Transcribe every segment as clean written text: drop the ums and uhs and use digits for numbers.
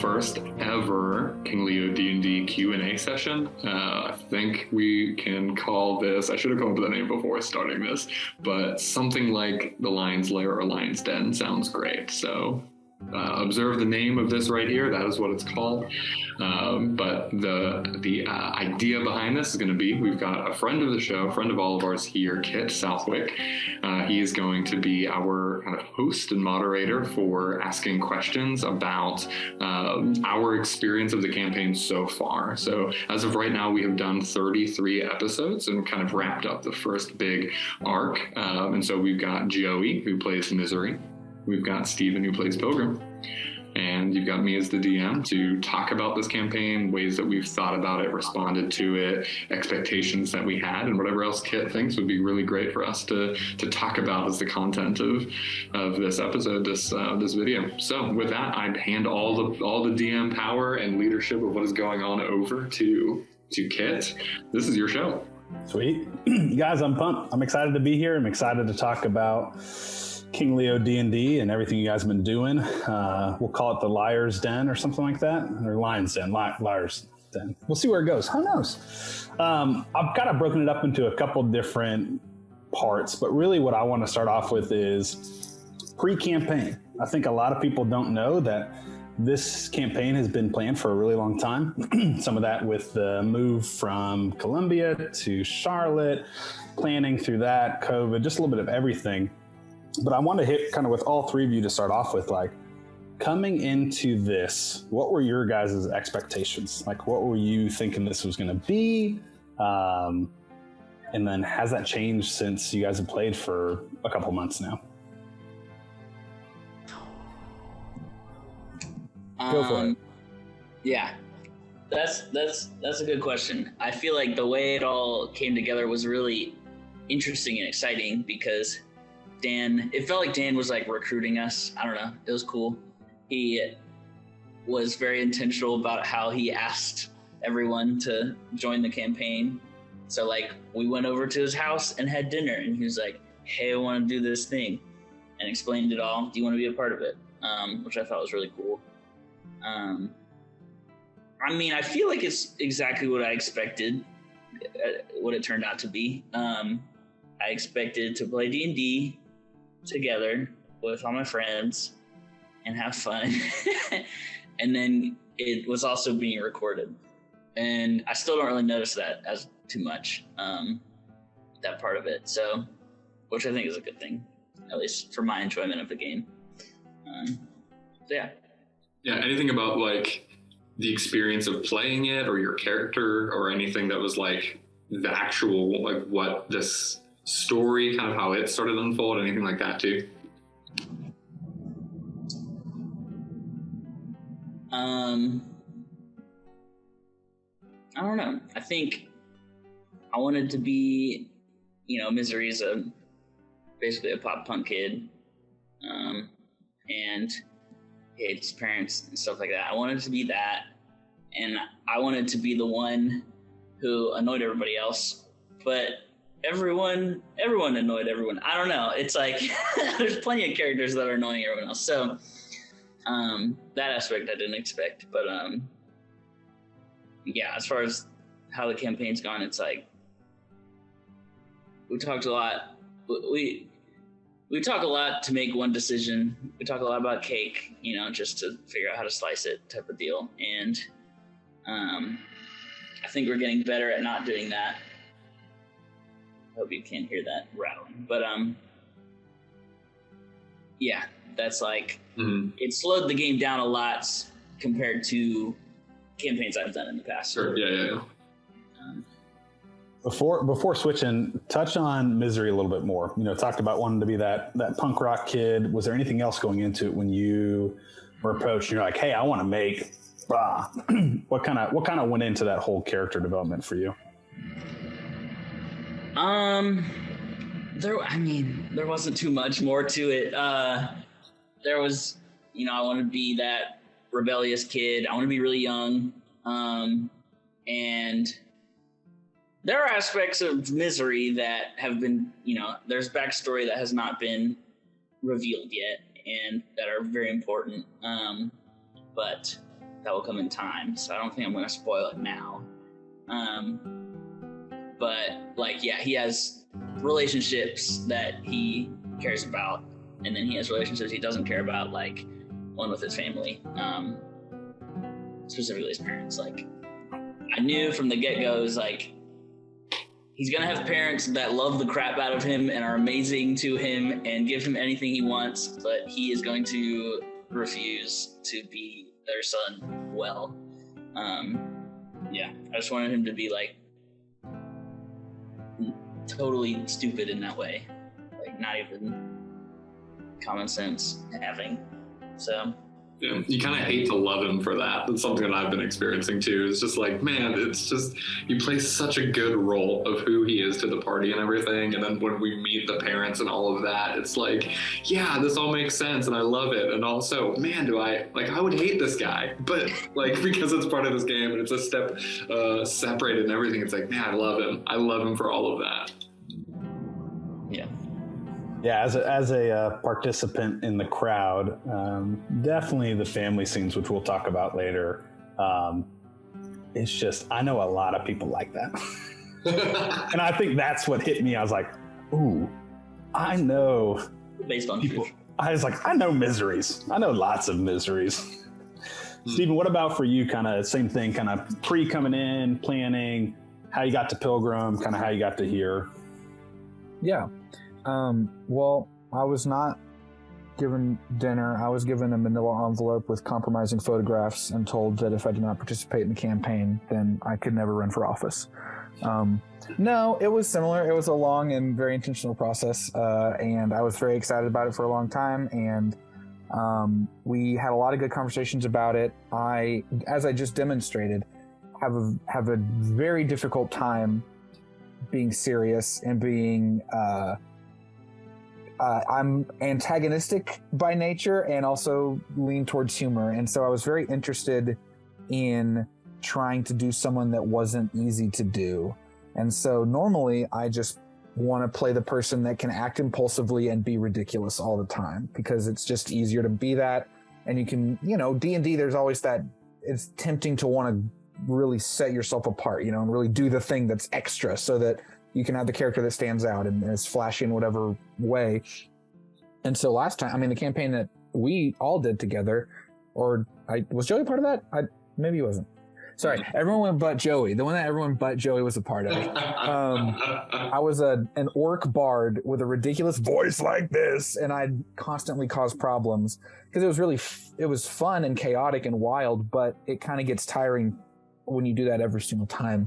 first ever King Leo D&D Q&A session. I think we can call this, I should have come up with a name before starting this, but something like the Lion's Lair or Lion's Den sounds great. So observe the name of this right here. That is what it's called. But the idea behind this is going to be, we've got a friend of the show, a friend of all of ours here, Kit Southwick. He is going to be our kind of host and moderator for asking questions about our experience of the campaign so far. So as of right now, we have done 33 episodes and kind of wrapped up the first big arc. And so we've got Joey, who plays Misery. We've got Steven, who plays Pilgrim. And you've got me as the DM to talk about this campaign, ways that we've thought about it, responded to it, expectations that we had, and whatever else Kit thinks would be really great for us to talk about as the content of this episode, this video. So with that, I'd hand all the DM power and leadership of what is going on over to Kit. This is your show. Sweet. You guys, I'm pumped. I'm excited to be here. I'm excited to talk about King Leo D&D and everything you guys have been doing. We'll call it the Liar's Den or something like that, or Lion's Den, Liar's Den. We'll see where it goes. Who knows? I've kind of broken it up into a couple different parts, but really what I want to start off with is pre-campaign. I think a lot of people don't know that this campaign has been planned for a really long time. Some of that with the move from Columbia to Charlotte, planning through that, COVID, just a little bit of everything. But I want to hit kind of with all three of you to start off with, like, coming into this, what were your guys' expectations? Like, what were you thinking this was going to be? And then has that changed since you guys have played for a couple months now? Go for it. Yeah, that's a good question. I feel like the way it all came together was really interesting and exciting because it felt like Dan was like recruiting us. I don't know. It was cool. He was very intentional about how he asked everyone to join the campaign. So like we went over to his house and had dinner and he was like, hey, I want to do this thing, and explained it all. Do you want to be a part of it? Which I thought was really cool. I mean, I feel like it's exactly what I expected, what it turned out to be. I expected to play D&D together with all my friends and have fun. And then it was also being recorded. And I still don't really notice that as too much, that part of it. So, which I think is a good thing, at least for my enjoyment of the game. Yeah. Yeah, anything about like the experience of playing it or your character or anything that was like the actual, like what this story, kind of how it started to unfold, anything like that too? I don't know. I think I wanted to be, Misery's basically a pop punk kid, and he hates his parents and stuff like that. I wanted to be that, and I wanted to be the one who annoyed everybody else, but everyone annoyed everyone. I don't know. It's like there's plenty of characters that are annoying everyone else. So that aspect I didn't expect. But yeah, as far as how the campaign's gone, it's like we talked a lot. We talk a lot to make one decision. We talk a lot about cake, just to figure out how to slice it type of deal. And I think we're getting better at not doing that. Hope you can't hear that rattling, but yeah, that's like it slowed the game down a lot compared to campaigns I've done in the past. Sure. Yeah. Before switching, touch on Misery a little bit more. Talked about wanting to be that punk rock kid. Was there anything else going into it when you were approached and you're like, hey, I want to make blah? What kind of went into that whole character development for you? There wasn't too much more to it. There was, I want to be that rebellious kid. I want to be really young. And there are aspects of Misery that have been, there's backstory that has not been revealed yet and that are very important. But that will come in time. So I don't think I'm going to spoil it now. But like, yeah, he has relationships that he cares about, and then he has relationships he doesn't care about, like one with his family, specifically his parents. Like, I knew from the get-go, it was like, he's gonna have parents that love the crap out of him and are amazing to him and give him anything he wants, but he is going to refuse to be their son well. Yeah, I just wanted him to be like totally stupid in that way, like not even common sense having. So yeah, you kind of hate to love him for that. That's something that I've been experiencing too. It's just like, man, it's just, you play such a good role of who he is to the party and everything. And then when we meet the parents and all of that, it's like, yeah, this all makes sense and I love it. And also, man, I would hate this guy, but like, because it's part of this game and it's a step separated and everything, it's like, man, I love him. I love him for all of that. yeah. Yeah, as a participant in the crowd, definitely the family scenes, which we'll talk about later. It's just, I know a lot of people like that. And I think that's what hit me. I was like, ooh, I know Based on people. truth. I was like, I know miseries. I know lots of miseries. Stephen, what about for you? Kind of same thing, kind of pre coming in, planning, how you got to Pilgrim, kind of how you got to here. Yeah. Well, I was not given dinner. I was given a manila envelope with compromising photographs and told that if I did not participate in the campaign, then I could never run for office. No, it was similar. It was a long and very intentional process, and I was very excited about it for a long time, and we had a lot of good conversations about it. I, as I just demonstrated, have a very difficult time being serious and being I'm antagonistic by nature and also lean towards humor. And so I was very interested in trying to do someone that wasn't easy to do. And so normally I just want to play the person that can act impulsively and be ridiculous all the time, because it's just easier to be that. And you can, D&D, there's always that, it's tempting to want to really set yourself apart, and really do the thing that's extra so that you can have the character that stands out and is flashy in whatever way. And so last time, the campaign that we all did together, was Joey part of that? Maybe he wasn't. Sorry, everyone went but Joey. The one that everyone but Joey was a part of. I was an orc bard with a ridiculous voice like this, and I'd constantly cause problems because it was fun and chaotic and wild, but it kind of gets tiring when you do that every single time.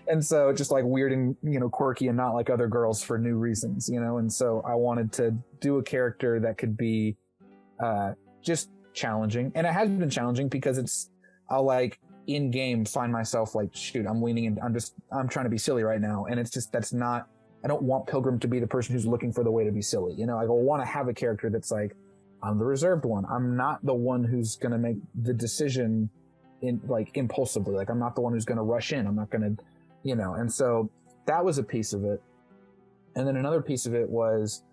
And so just like weird and, quirky and not like other girls for new reasons, and so I wanted to do a character that could be just challenging. And it has been challenging because I'll like in game find myself like, shoot, I'm leaning in, I'm trying to be silly right now. And it's just, I don't want Pilgrim to be the person who's looking for the way to be silly. I want to have a character that's like, I'm the reserved one. I'm not the one who's going to make the decision impulsively. Like, I'm not the one who's going to rush in. I'm not going to, and so that was a piece of it. And then another piece of it was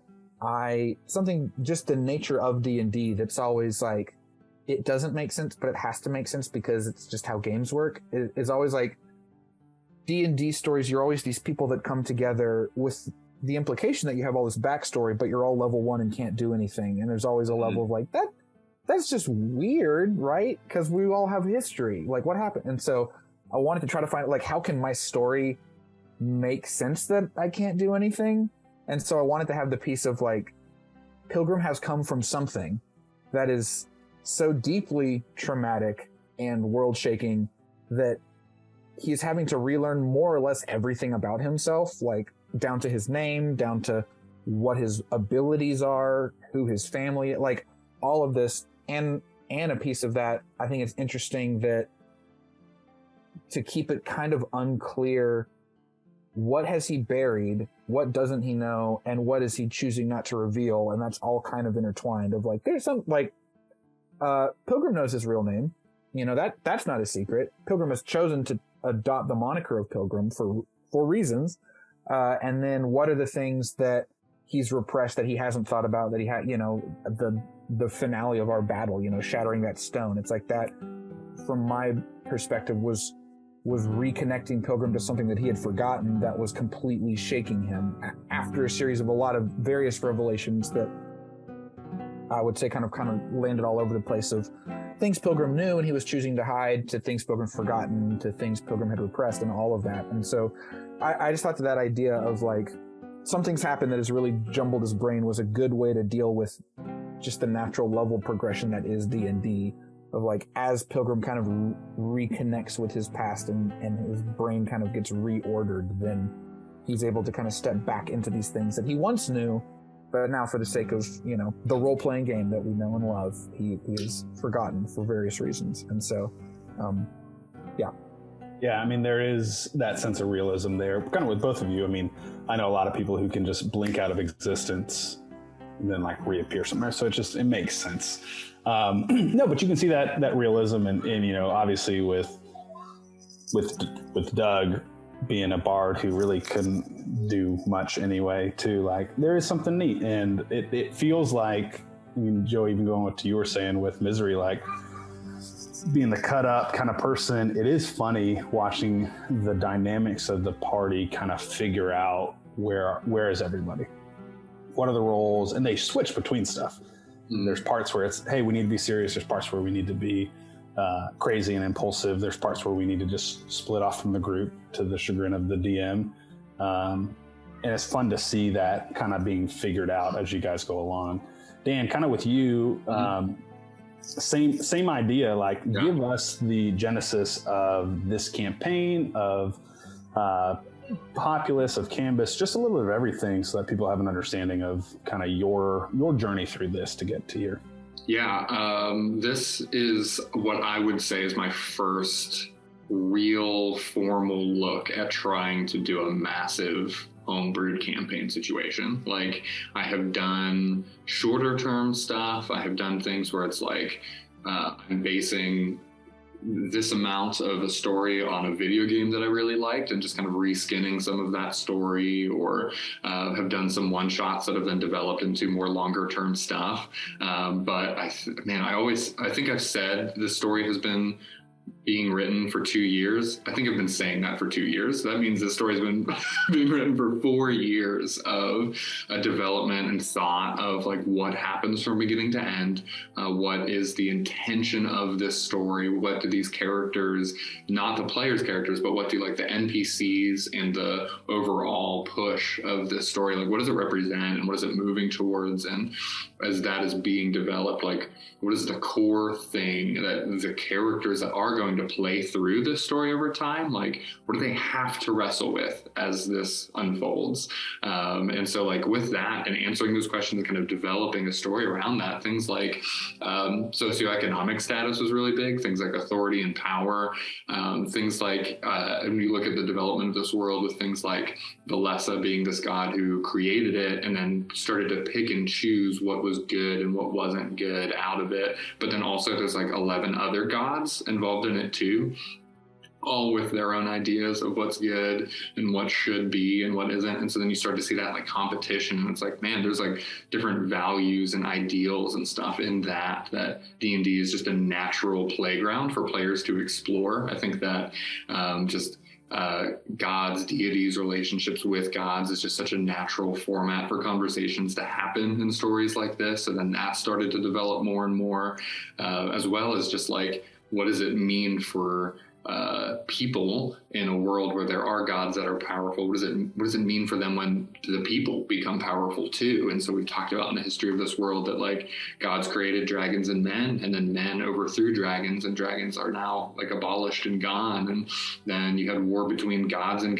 just the nature of D&D that's always like, it doesn't make sense, but it has to make sense because it's just how games work. It's always like D&D stories. You're always these people that come together with the implication that you have all this backstory, but you're all level 1 and can't do anything. And there's always a level of like that's just weird, right? Because we all have history. Like, what happened? And so I wanted to try to find, like, how can my story make sense that I can't do anything? And so I wanted to have the piece of, like, Pilgrim has come from something that is so deeply traumatic and world-shaking that he's having to relearn more or less everything about himself, like, down to his name, down to what his abilities are, who his family, like, all of this. And a piece of that, I think it's interesting that to keep it kind of unclear, what has he buried, what doesn't he know, and what is he choosing not to reveal, and that's all kind of intertwined of like, there's some, like, Pilgrim knows his real name, that's not a secret. Pilgrim has chosen to adopt the moniker of Pilgrim for reasons, and then what are the things that he's repressed that he hasn't thought about, that he had, the finale of our battle, shattering that stone. It's like that from my perspective, was reconnecting Pilgrim to something that he had forgotten that was completely shaking him after a series of a lot of various revelations that I would say kind of landed all over the place, of things Pilgrim knew and he was choosing to hide, to things Pilgrim forgotten, to things Pilgrim had repressed, and all of that. And so I just thought that idea of like something's happened that has really jumbled his brain was a good way to deal with just the natural level progression that is D&D, of like as Pilgrim kind of reconnects with his past and his brain kind of gets reordered, then he's able to kind of step back into these things that he once knew, but now for the sake of, you know, the role-playing game that we know and love, he is forgotten for various reasons. And so, yeah. Yeah, I mean, there is that sense of realism there, kind of with both of you. I mean, I know a lot of people who can just blink out of existence and then like reappear somewhere. So it makes sense. No, but you can see that realism and you know, obviously with Doug being a bard who really couldn't do much anyway too, like there is something neat. And it feels like, I mean, Joe, even going with what you were saying with Misery, like being the cut up kind of person, it is funny watching the dynamics of the party kind of figure out where is everybody, what are the roles, and they switch between stuff. There's parts where it's, hey, we need to be serious. There's parts where we need to be crazy and impulsive. There's parts where we need to just split off from the group to the chagrin of the DM. And it's fun to see that kind of being figured out as you guys go along. Dan, kind of with you, same idea, like give us the genesis of this campaign, of Populace, of Canvas, just a little bit of everything so that people have an understanding of kind of your journey through this to get to here. Yeah, this is what I would say is my first real formal look at trying to do a massive homebrewed campaign situation. Like, I have done shorter term stuff. I have done things where it's like I'm basing this amount of a story on a video game that I really liked and just kind of reskinning some of that story, or have done some one shots that have then developed into more longer term stuff. But I think I've said this story has been being written for 2 years. I think I've been saying that for 2 years. That means this story's been being written for 4 years of development and thought of like what happens from beginning to end. What is the intention of this story? What do these characters, not the players' characters, but what do like the NPCs and the overall push of this story, like what does it represent and what is it moving towards? And as that is being developed, like what is the core thing that the characters that are going to play through this story over time, like what do they have to wrestle with as this unfolds? And so like with that and answering those questions and kind of developing a story around that, things like socioeconomic status was really big, things like authority and power, things like when you look at the development of this world with things like Valessa being this god who created it and then started to pick and choose what was good and what wasn't good out of it. But then also there's like 11 other gods involved in it too, all with their own ideas of what's good and what should be and what isn't. And so then you start to see that like competition, and it's like, man, there's like different values and ideals and stuff in that D&D is just a natural playground for players to explore. I think that gods, deities, relationships with gods is just such a natural format for conversations to happen in stories like this. So then that started to develop more and more, as well as just like, what does it mean for people in a world where there are gods that are powerful? What does it mean for them when the people become powerful too? And so we've talked about in the history of this world that like gods created dragons and men, and then men overthrew dragons, and dragons are now like abolished and gone. And then you had war between gods and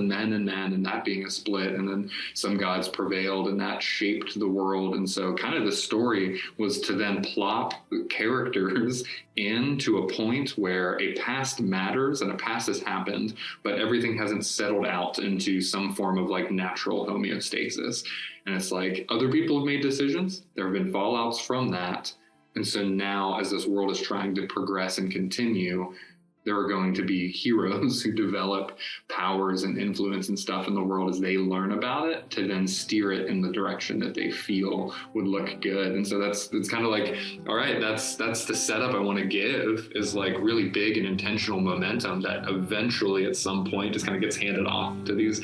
men, and that being a split. And then some gods prevailed, and that shaped the world. And so kind of the story was to then plop characters into a point where a past matters and a past has happened, but everything hasn't settled out into some form of like natural homeostasis. And it's like other people have made decisions. There have been fallouts from that. And so now as this world is trying to progress and continue, there are going to be heroes who develop powers and influence and stuff in the world as they learn about it to then steer it in the direction that they feel would look good. And so it's kind of like, all right, that's the setup I want to give, is like really big and intentional momentum that eventually at some point just kind of gets handed off to these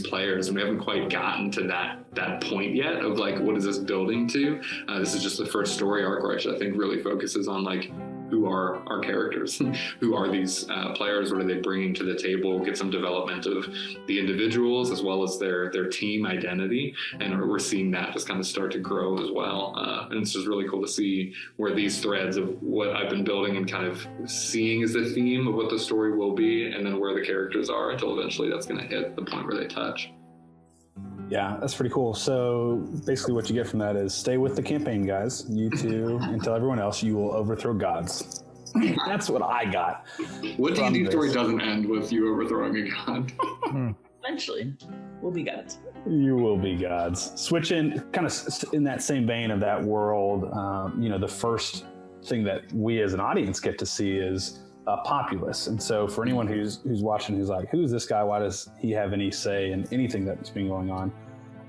players. And we haven't quite gotten to that point yet of like, what is this building to? This is just the first story arc, which I think really focuses on like, who are our characters? Who are these players? What are they bringing to the table? Get some development of the individuals as well as their team identity. And we're seeing that just kind of start to grow as well. And it's just really cool to see where these threads of what I've been building and kind of seeing as the theme of what the story will be, and then where the characters are until eventually that's going to hit the point where they touch. Yeah, that's pretty cool. So basically what you get from that is stay with the campaign, guys. You two, and tell everyone else you will overthrow gods. That's what I got. What D&D story doesn't end with you overthrowing a god? Eventually, we'll be gods. You will be gods. Switching, kind of in that same vein of that world, the first thing that we as an audience get to see is Populace. And so for anyone who's watching, who's like, who's this guy? Why does he have any say in anything that's been going on?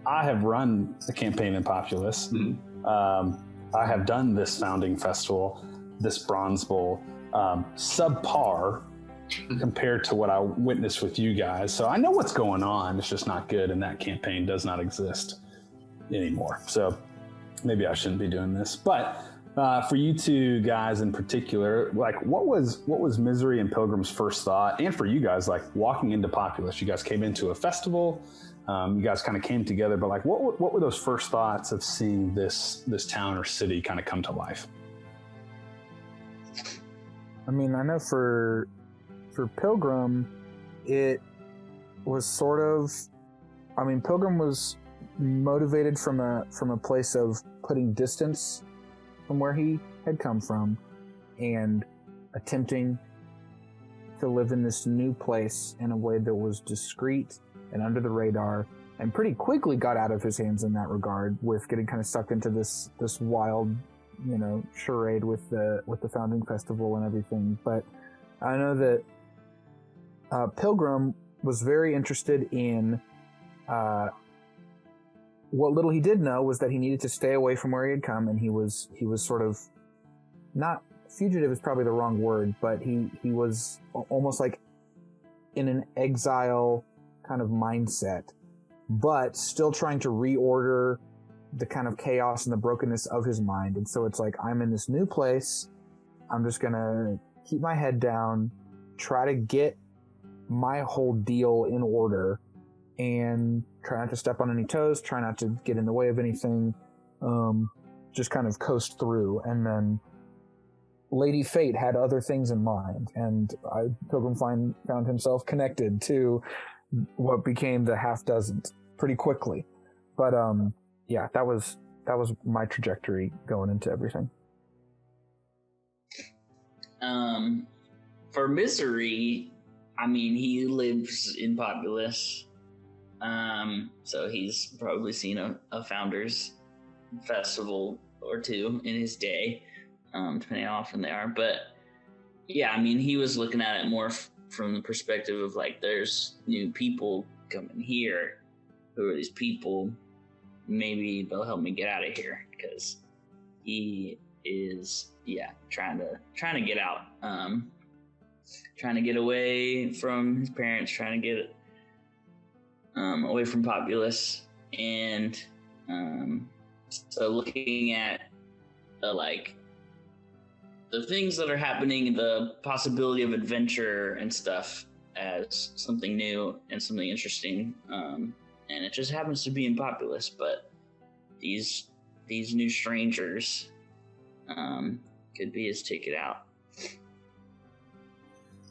I have run the campaign in Populace. Mm-hmm. I have done this founding festival, this Bronze Bowl, subpar compared to what I witnessed with you guys. So I know what's going on. It's just not good. And that campaign does not exist anymore. So maybe I shouldn't be doing this, but for you two guys in particular, like what was Misery and Pilgrim's first thought? And for you guys, like walking into Populace, you guys came into a festival, you guys kind of came together, but like what were those first thoughts of seeing this town or city kind of come to life? I mean, I know for Pilgrim, it was sort of, I mean, Pilgrim was motivated from a place of putting distance from where he had come from and attempting to live in this new place in a way that was discreet and under the radar, and pretty quickly got out of his hands in that regard with getting kind of sucked into this wild, charade with the founding festival and everything. But I know that Pilgrim was very interested in what little he did know was that he needed to stay away from where he had come, and he was sort of, not fugitive is probably the wrong word, but he was almost like in an exile kind of mindset, but still trying to reorder the kind of chaos and the brokenness of his mind. And so it's like, I'm in this new place. I'm just going to keep my head down, try to get my whole deal in order, and try not to step on any toes, try not to get in the way of anything, just kind of coast through. And then Lady Fate had other things in mind, and Pilgrim found himself connected to what became the half dozen pretty quickly. But yeah, that was my trajectory going into everything. For Misery, I mean, he lives in Populace. So he's probably seen a Founders Festival or two in his day, depending on how often they are. But yeah, I mean, he was looking at it more from the perspective of like, there's new people coming here. Who are these people? Maybe they'll help me get out of here, because he is, trying to get out, trying to get away from his parents, trying to get away from Populace. And so looking at the things that are happening, the possibility of adventure and stuff as something new and something interesting, and it just happens to be in Populace, but these new strangers could be his ticket out.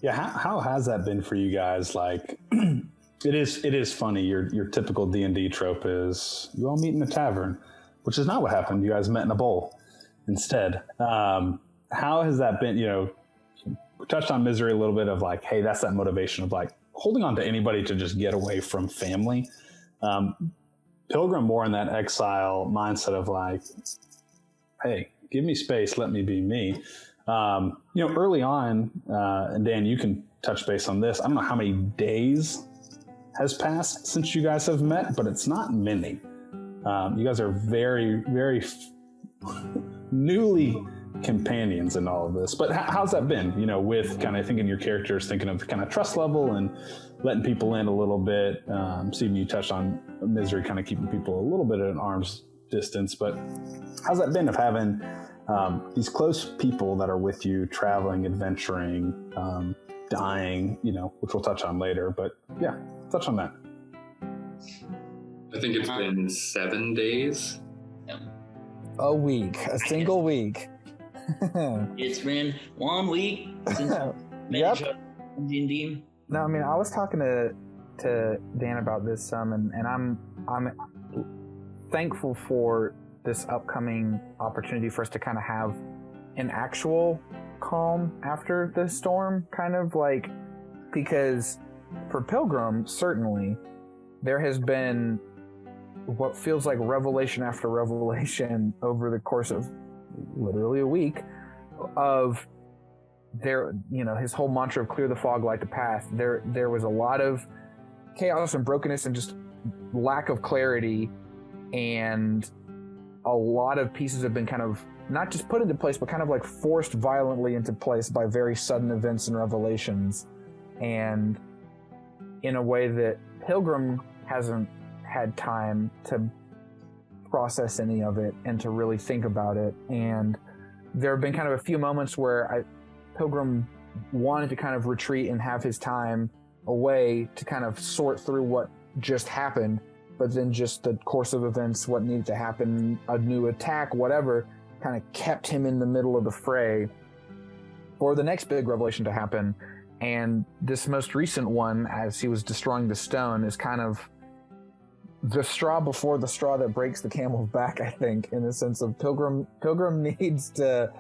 Yeah, how has that been for you guys? Like, it is funny. Your typical D&D trope is you all meet in a tavern, which is not what happened. You guys met in a bowl instead. How has that been? We touched on Misery a little bit of like, hey, that's that motivation of like holding on to anybody to just get away from family. Pilgrim more in that exile mindset of like, hey, give me space, let me be me. Early on, and Dan, you can touch base on this. I don't know how many days has passed since you guys have met, but it's not many. You guys are very, very newly companions in all of this. But how's that been? With kind of thinking your characters, thinking of kind of trust level and letting people in a little bit. Steven, you touched on misery, kind of keeping people a little bit at an arm's distance. But how's that been of having these close people that are with you, traveling, adventuring, dying, which we'll touch on later. But yeah, touch on that. I think it's been 7 days. A week, a single week. It's been 1 week since Yep. D&D. No, I mean, I was talking to Dan about this some, and I'm thankful for this upcoming opportunity for us to kind of have an actual calm after the storm, kind of like, because for Pilgrim, certainly, there has been what feels like revelation after revelation over the course of literally a week of his whole mantra of clear the fog, light the path. There was a lot of chaos and brokenness and just lack of clarity, and a lot of pieces have been kind of not just put into place, but kind of like forced violently into place by very sudden events and revelations, and in a way that Pilgrim hasn't had time to process any of it and to really think about it. And there have been kind of a few moments where Pilgrim wanted to kind of retreat and have his time away to kind of sort through what just happened, but then just the course of events, what needed to happen, a new attack, whatever, kind of kept him in the middle of the fray for the next big revelation to happen. And this most recent one, as he was destroying the stone, is kind of the straw before the straw that breaks the camel's back, I think, in the sense of Pilgrim needs to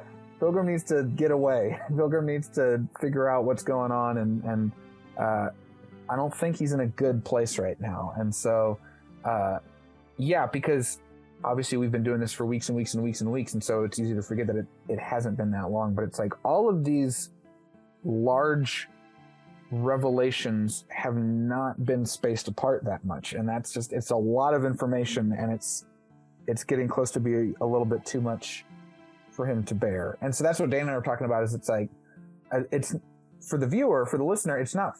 get away. Pilgrim needs to figure out what's going on, and I don't think he's in a good place right now. And so, because obviously we've been doing this for weeks and weeks and weeks and weeks, and so it's easy to forget that it hasn't been that long. But it's like all of these large revelations have not been spaced apart that much, and that's just, it's a lot of information, and it's getting close to be a little bit too much for him to bear. And so that's what Dan and I were talking about, is it's like, it's for the viewer, for the listener, it's not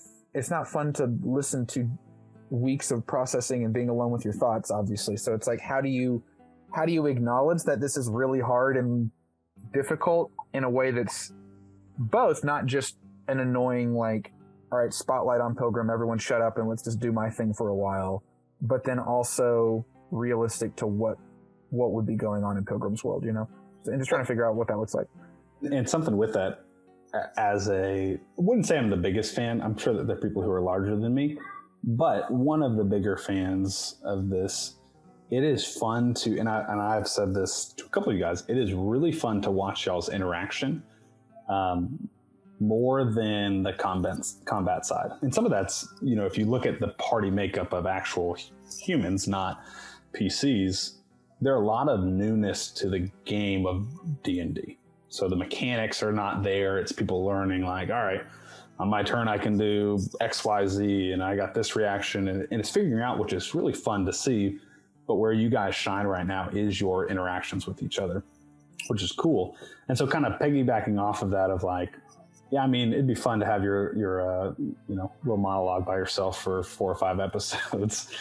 fun to listen to weeks of processing and being alone with your thoughts, obviously. So it's like, how do you acknowledge that this is really hard and difficult in a way that's both not just an annoying, like, all right, spotlight on Pilgrim, everyone shut up and let's just do my thing for a while, but then also realistic to what would be going on in Pilgrim's world, and just trying to figure out what that looks like. And something with that, I wouldn't say I'm the biggest fan. I'm sure that there are people who are larger than me, but one of the bigger fans of this, it is fun to, and I've said this to a couple of you guys, it is really fun to watch y'all's interaction. More than the combat side. And some of that's, if you look at the party makeup of actual humans, not PCs, there are a lot of newness to the game of D&D. So the mechanics are not there. It's people learning, like, all right, on my turn I can do X, Y, Z, and I got this reaction. And it's figuring out, which is really fun to see. But where you guys shine right now is your interactions with each other, which is cool. And so kind of piggybacking off of that of like, yeah, I mean, it'd be fun to have your little monologue by yourself for 4 or 5 episodes.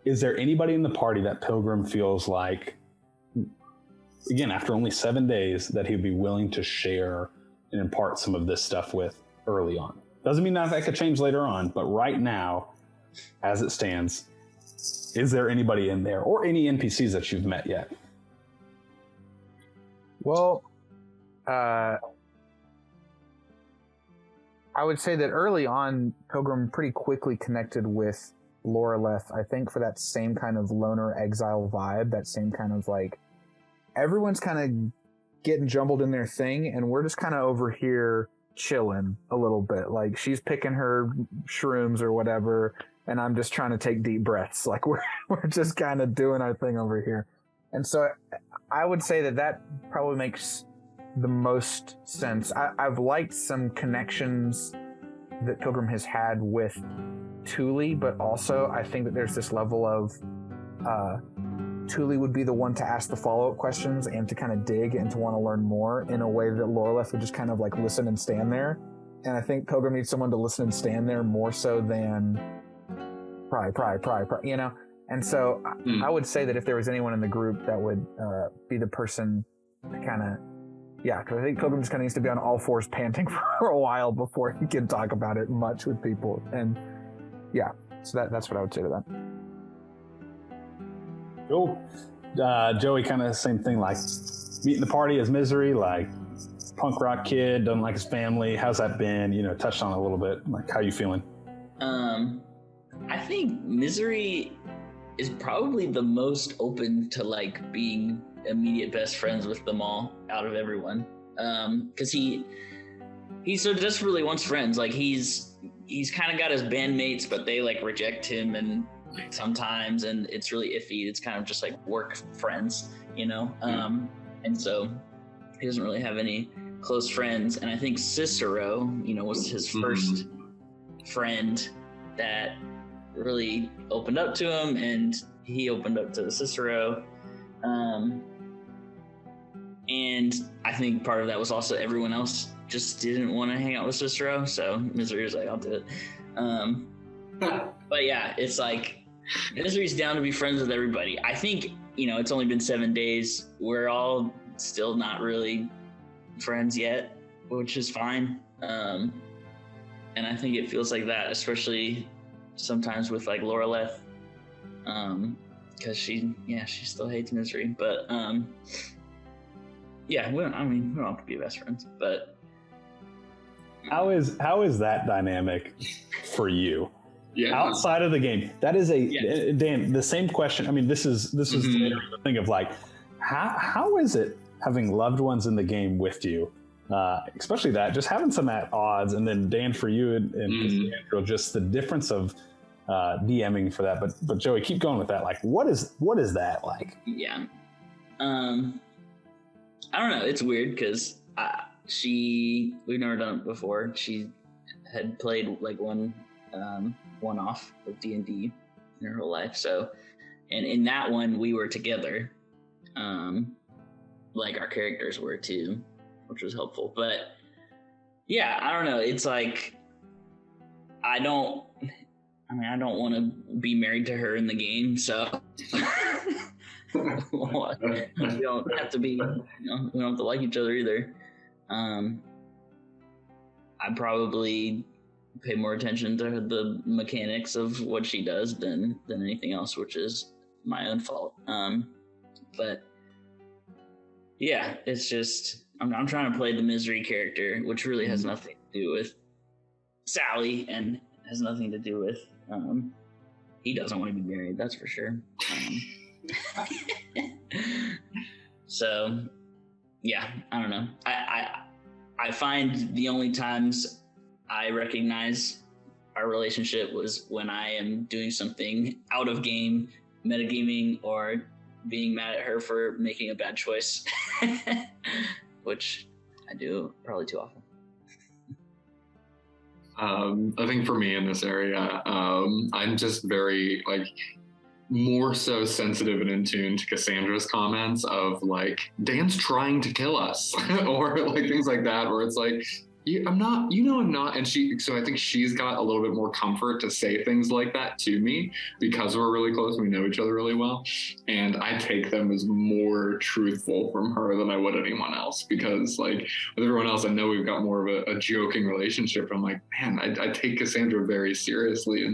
Is there anybody in the party that Pilgrim feels like, again, after only 7 days, that he'd be willing to share and impart some of this stuff with early on? Doesn't mean that could change later on, but right now, as it stands, is there anybody in there or any NPCs that you've met yet? Well, I would say that early on, Pilgrim pretty quickly connected with Loreleth, I think, for that same kind of loner exile vibe, that same kind of like, everyone's kind of getting jumbled in their thing, and we're just kind of over here chilling a little bit. Like, she's picking her shrooms or whatever, and I'm just trying to take deep breaths. Like, we're just kind of doing our thing over here. And so I would say that probably makes the most sense. I've liked some connections that Pilgrim has had with Thule, but also I think that there's this level of Thule would be the one to ask the follow-up questions and to kind of dig and to want to learn more in a way that Loreleth would just kind of like listen and stand there. And I think Pilgrim needs someone to listen and stand there more so than pry, you know? And so I would say that if there was anyone in the group that would be the person to kind of, because I think Pilgrim just kind of needs to be on all fours panting for a while before he can talk about it much with people. And so that's what I would say to that. Cool. Joey, kind of same thing, like meeting the party as Misery, like punk rock kid, doesn't like his family. How's that been? You know, touched on it a little bit. Like, how you feeling? I think Misery is probably the most open to like being immediate best friends with them all out of everyone. Because he so desperately wants friends. Like he's kind of got his bandmates, but they like reject him and sometimes, and it's really iffy. It's kind of just like work friends, you know? And so he doesn't really have any close friends. And I think Cicero, you know, was his first friend that really opened up to him, and he opened up to Cicero. And I think part of that was also everyone else just didn't want to hang out with Cicero, so Misery was like, I'll do it. But yeah, it's like Misery's down to be friends with everybody. I think, you know, it's only been 7 days. We're all still not really friends yet, which is fine. And I think it feels like that, especially sometimes with like Loreleth, because she still hates Misery. But we don't have to be best friends. But how is that dynamic for you? Yeah. Outside of the game, that is Dan, the same question. I mean, this is the thing of like, how is it having loved ones in the game with you, especially that just having some at odds, and then Dan, for you and Cassandra, just the difference of DMing for that. But Joey, keep going with that. Like, what is that like? Yeah, I don't know. It's weird because we've never done it before. She had played like one-off of DnD in her whole life. So, and in that one, we were together. Like our characters were too, which was helpful. But yeah, I don't know. It's like, I don't want to be married to her in the game. So we don't have to be, we don't have to like each other either. I probably pay more attention to the mechanics of what she does than anything else, which is my own fault. But yeah, it's just I'm trying to play the Misery character, which really has nothing to do with Sally and has nothing to do with he doesn't want to be married, that's for sure. So yeah, I don't know. I find the only times I recognize our relationship was when I am doing something out of game, metagaming, or being mad at her for making a bad choice, which I do probably too often. I think for me in this area, I'm just very like more so sensitive and in tune to Cassandra's comments of like, Dan's trying to kill us or like things like that, where it's like, I'm not. And so I think she's got a little bit more comfort to say things like that to me because we're really close and we know each other really well. And I take them as more truthful from her than I would anyone else, because like with everyone else, I know we've got more of a joking relationship. I'm like, man, I take Cassandra very seriously.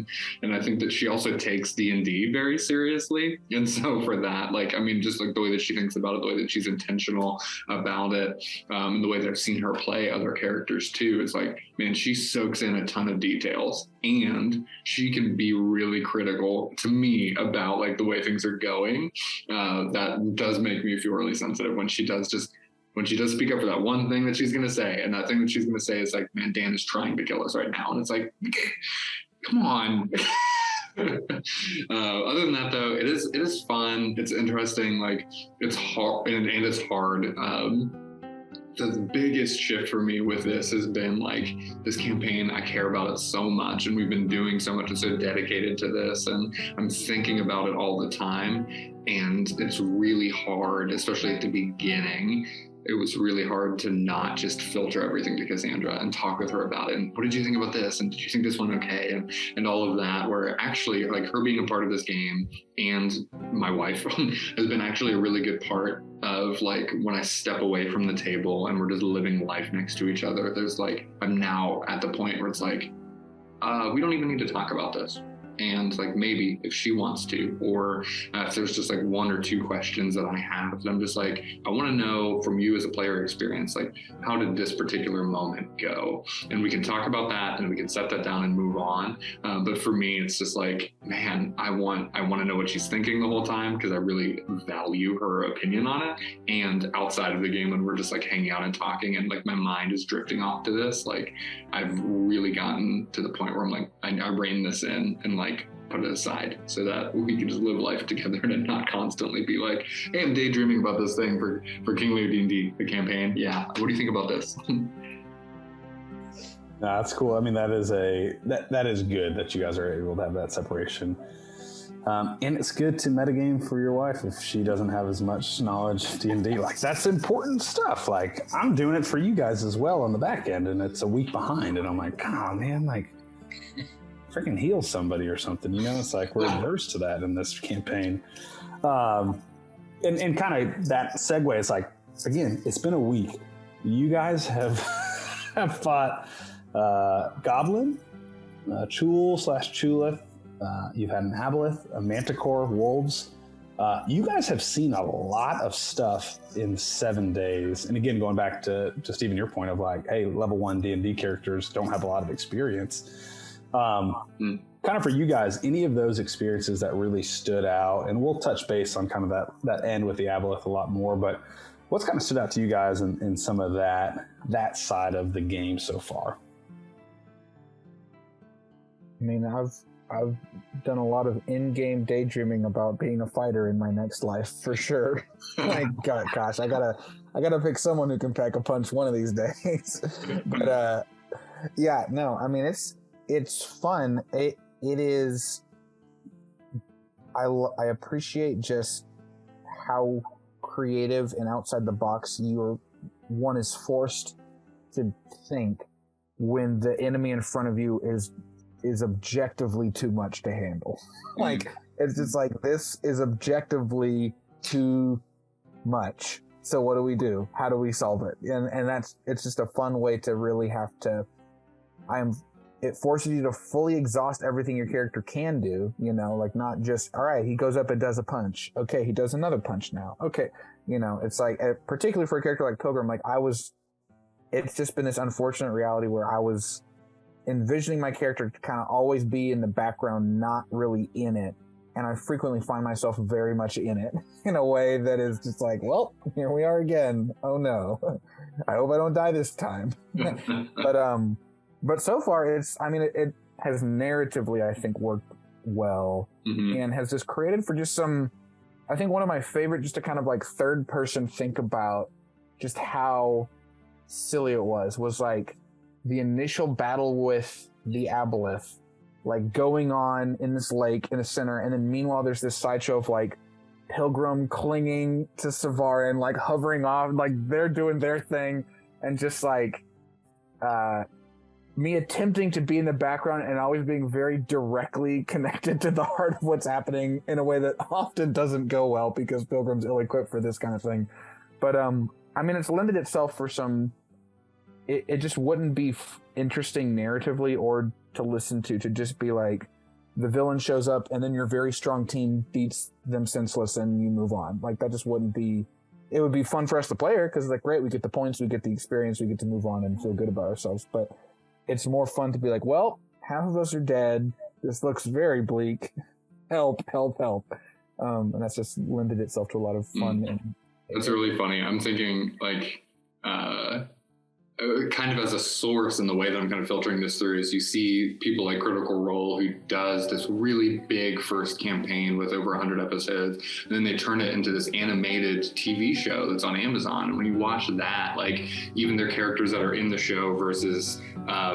And I think that she also takes D&D very seriously. And so for that, like, I mean, just like the way that she thinks about it, the way that she's intentional about it, and the way that I've seen her play other characters too, it's like, man, she soaks in a ton of details and she can be really critical to me about like the way things are going. That does make me feel really sensitive when she does speak up for that one thing that she's going to say. And that thing that she's going to say is like, man, Dan is trying to kill us right now. And it's like, come on. Other than that though, it is fun. It's interesting. Like it's hard and it's hard. the biggest shift for me with this has been like this campaign. I care about it so much, and we've been doing so much and so dedicated to this, and I'm thinking about it all the time. And it's really hard, especially at the beginning. It was really hard to not just filter everything to Cassandra and talk with her about it. And what did you think about this? And did you think this one okay? And all of that, where actually like her being a part of this game and my wife has been actually a really good part of like when I step away from the table and we're just living life next to each other. There's like, I'm now at the point where it's like, we don't even need to talk about this. And like maybe if she wants to, or if there's just like one or two questions that I have, that I'm just like, I want to know from you as a player experience, like how did this particular moment go? And we can talk about that and we can set that down and move on. But for me, it's just like, man, I want to know what she's thinking the whole time, because I really value her opinion on it. And outside of the game, when we're just like hanging out and talking and like my mind is drifting off to this, like I've really gotten to the point where I'm like, I rein this in and like put it aside so that we can just live life together and not constantly be like, hey, I'm daydreaming about this thing for King Lear D&D, the campaign. Yeah, what do you think about this? That's cool. I mean, that is good that you guys are able to have that separation. And it's good to metagame for your wife if she doesn't have as much knowledge of D&D. Like, that's important stuff. Like, I'm doing it for you guys as well on the back end, and it's a week behind. And I'm like, oh, man, like, freaking heal somebody or something. You know, it's like we're adverse to that in this campaign. And kind of that segue is like, again, it's been a week. You guys have fought Goblin, Chul/Chulith. You've had an Aboleth, a Manticore, wolves. You guys have seen a lot of stuff in 7 days. And again, going back to Stephen, your point of like, hey, level 1 D&D characters don't have a lot of experience. Kind of for you guys, any of those experiences that really stood out, and we'll touch base on kind of that end with the Aboleth a lot more, but what's kind of stood out to you guys in some of that side of the game so far? I mean, I've done a lot of in-game daydreaming about being a fighter in my next life for sure. My gosh, I gotta pick someone who can pack a punch one of these days. But yeah, no, I mean it's fun. It is. I appreciate just how creative and outside the box one is forced to think when the enemy in front of you is objectively too muit's to handle. Like, it's just like, this is objectively too much. So what do we do? How do we solve it? And it's just a fun way to really have to, it forces you to fully exhaust everything your character can do, you know, like not just, all right, he goes up and does a punch. Okay, he does another punch now. Okay. You know, it's like, particularly for a character like Pilgrim, like it's just been this unfortunate reality where I was envisioning my character to kind of always be in the background, not really in it. And I frequently find myself very much in it in a way that is just like, well, here we are again. Oh no. I hope I don't die this time. But so far it has narratively, I think, worked well, and has just created for just some, I think one of my favorite, just to kind of like third person think about just how silly it was like the initial battle with the Aboleth, like going on in this lake in the center, and then meanwhile there's this sideshow of like Pilgrim clinging to Savar and like hovering off, like they're doing their thing, and just like me attempting to be in the background and always being very directly connected to the heart of what's happening in a way that often doesn't go well because Pilgrim's ill-equipped for this kind of thing. But I mean, it's lended itself for some. It just wouldn't be interesting narratively or to listen to just be like, the villain shows up and then your very strong team beats them senseless and you move on. Like, that just wouldn't be. It would be fun for us to play her because, like, great, we get the points, we get the experience, we get to move on and feel good about ourselves. But it's more fun to be like, well, half of us are dead. This looks very bleak. Help, help, help. And that's just lended itself to a lot of fun. That's really funny. I'm thinking, like, kind of as a source in the way that I'm kind of filtering this through is you see people like Critical Role who who does this really big first campaign with over 100 episodes, and then they turn it into this animated TV show that's on Amazon. And when you watch that, like even their characters that are in the show versus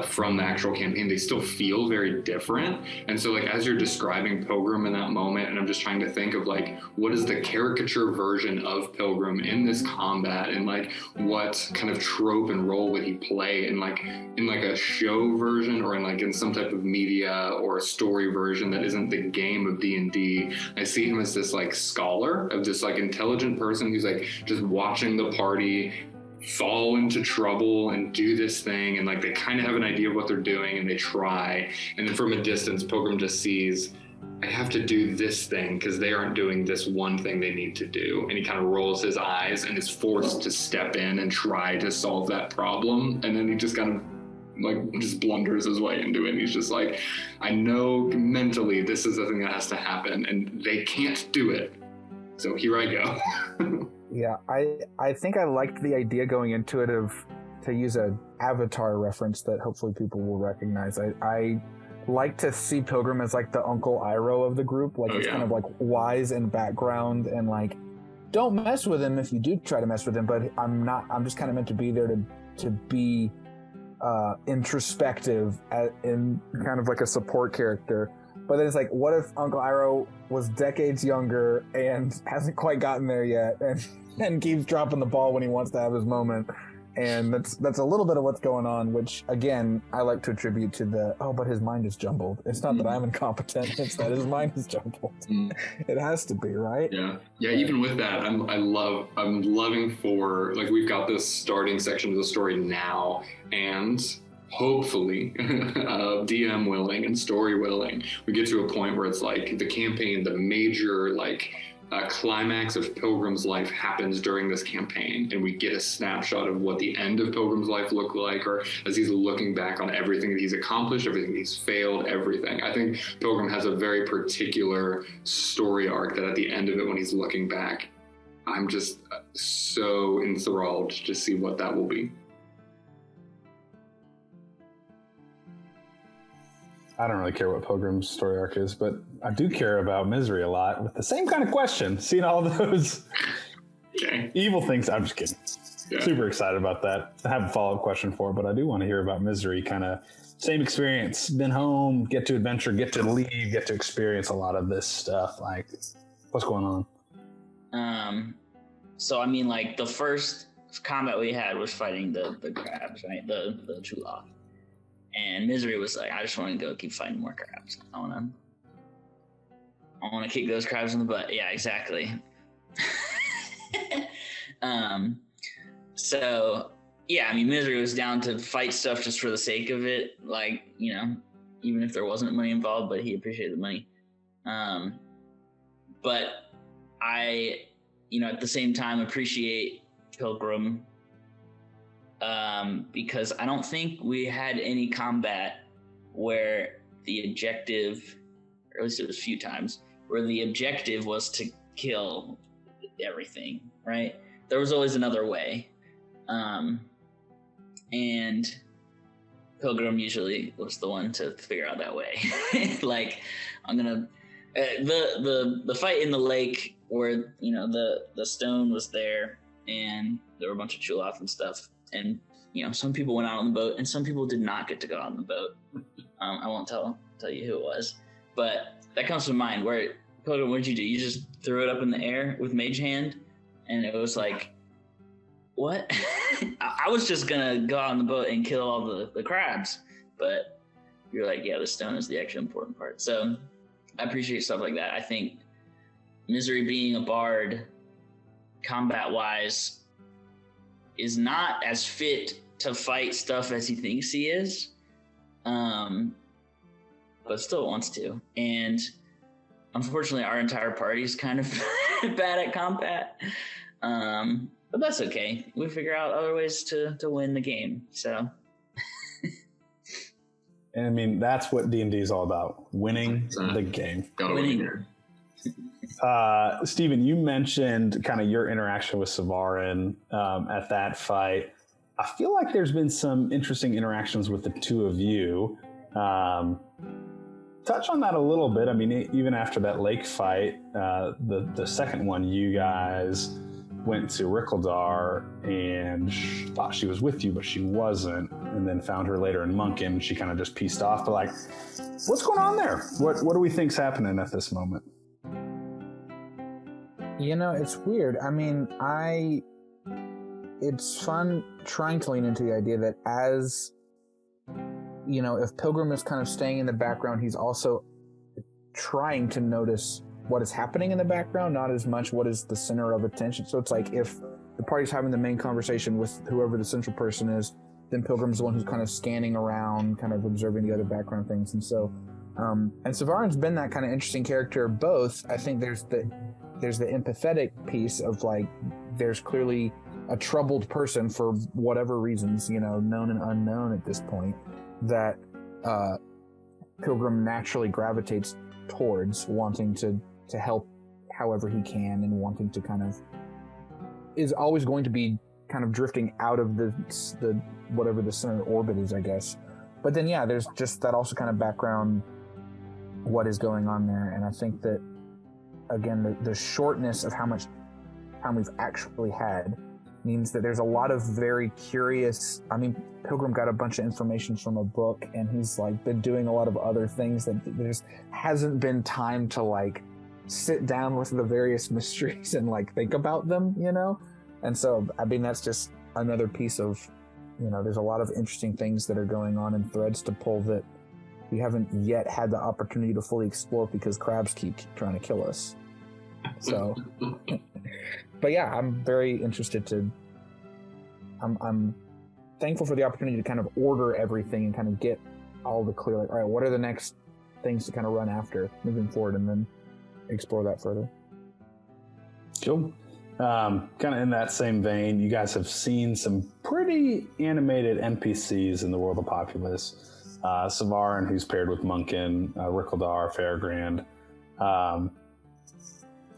from the actual campaign, they still feel very different. And so like as you're describing Pilgrim in that moment, and I'm just trying to think of like what is the caricature version of Pilgrim in this combat, and like what kind of trope and role would he play in like a show version, or in some type of media or a story version that isn't the game of D&D. I see him as this like scholar, of this like intelligent person who's like just watching the party fall into trouble and do this thing, and like they kind of have an idea of what they're doing and they try, and then from a distance Pilgrim just sees, I have to do this thing because they aren't doing this one thing they need to do, and he kind of rolls his eyes and is forced to step in and try to solve that problem, and then he just kind of like just blunders his way into it, and he's just like, I know mentally this is the thing that has to happen and they can't do it, so here I go. Yeah, I think I liked the idea going into it of, to use a Avatar reference that hopefully people will recognize, I like to see Pilgrim as like the Uncle Iroh of the group, like he's kind of like wise in background, and like don't mess with him if you do try to mess with him, but I'm just kind of meant to be there to be introspective in kind of like a support character. But then it's like, what if Uncle Iroh was decades younger and hasn't quite gotten there yet, and keeps dropping the ball when he wants to have his moment? And that's a little bit of what's going on, which again I like to attribute to but his mind is jumbled. It's not that I'm incompetent; it's that his mind is jumbled. It has to be, right? Yeah. Even with that, I'm loving for, like, we've got this starting section of the story now, and hopefully DM willing and story willing, we get to a point where it's like the campaign, the major like climax of Pilgrim's life happens during this campaign, and we get a snapshot of what the end of Pilgrim's life looked like, or as he's looking back on everything that he's accomplished, everything he's failed, everything. I think Pilgrim has a very particular story arc that at the end of it, when he's looking back, I'm just so enthralled to see what that will be. I don't really care what Pilgrim's story arc is, but I do care about Misery a lot, with the same kind of question. Seeing all those evil things. I'm just kidding. Yeah. Super excited about that. I have a follow-up question for it, but I do want to hear about Misery. Kind of same experience. Been home, get to adventure, get to leave, get to experience a lot of this stuff. Like, what's going on? So, I mean, like, the first combat we had was fighting the crabs, right? The Chulaf. And Misery was like, I just want to go keep fighting more crabs. I want to kick those crabs in the butt. Yeah, exactly. So, yeah, I mean, Misery was down to fight stuff just for the sake of it. Like, you know, even if there wasn't money involved, but he appreciated the money. But I, you know, at the same time appreciate Pilgrim, because I don't think we had any combat where the objective, or at least it was a few times, where the objective was to kill everything, right? There was always another way. And Pilgrim usually was the one to figure out that way. Like, I'm gonna, the fight in the lake where, you know, the stone was there and there were a bunch of Chulaf and stuff. And, you know, some people went out on the boat and some people did not get to go out on the boat. I won't tell you who it was, but that comes to mind. Where, Pilgrim, what did you do? You just threw it up in the air with Mage Hand, and it was like, what? I was just gonna go out on the boat and kill all the crabs, but you're like, yeah, the stone is the actually important part. So I appreciate stuff like that. I think Misery being a bard, combat-wise, is not as fit to fight stuff as he thinks he is, but still wants to. And unfortunately, our entire party is kind of bad at combat, but that's okay. We figure out other ways to win the game. So, and I mean, that's what D&D is all about: winning the game. Winning. Steven, you mentioned kind of your interaction with Savarin at that fight. I feel like there's been some interesting interactions with the two of you. touch on that a little bit. I mean, even after that lake fight, the second one, you guys went to Rickeldar and thought she was with you, but she wasn't, and then found her later in Munkin. She kind of just pieced off, but like, what's going on there? What do we think's happening at this moment? You know, it's weird. I mean, it's fun trying to lean into the idea that as, you know, if Pilgrim is kind of staying in the background, he's also trying to notice what is happening in the background, not as much what is the center of attention. So it's like if the party's having the main conversation with whoever the central person is, then Pilgrim's the one who's kind of scanning around, kind of observing the other background things. And so, and Savarin's been that kind of interesting character. Both, I think there's the empathetic piece of like, there's clearly a troubled person for whatever reasons, you know, known and unknown at this point, that Pilgrim naturally gravitates towards, wanting to help however he can, and wanting to kind of is always going to be kind of drifting out of the whatever the center orbit is, I guess. But then yeah, there's just that also kind of background, what is going on there. And I think that again, the shortness of how much time we've actually had means that there's a lot of very curious. I mean, Pilgrim got a bunch of information from a book, and he's like been doing a lot of other things that there just hasn't been time to like sit down with the various mysteries and like think about them, you know? And so, I mean, that's just another piece of, you know, there's a lot of interesting things that are going on and threads to pull that we haven't yet had the opportunity to fully explore because crabs keep trying to kill us. So, but yeah, I'm very interested to, I'm thankful for the opportunity to kind of order everything and kind of get all the clear, like, all right, what are the next things to kind of run after moving forward, and then explore that further. Cool. Kind of in that same vein, you guys have seen some pretty animated NPCs in the World of Populace. Savarin, who's paired with Munkin, Rickeldar, Fairgrand.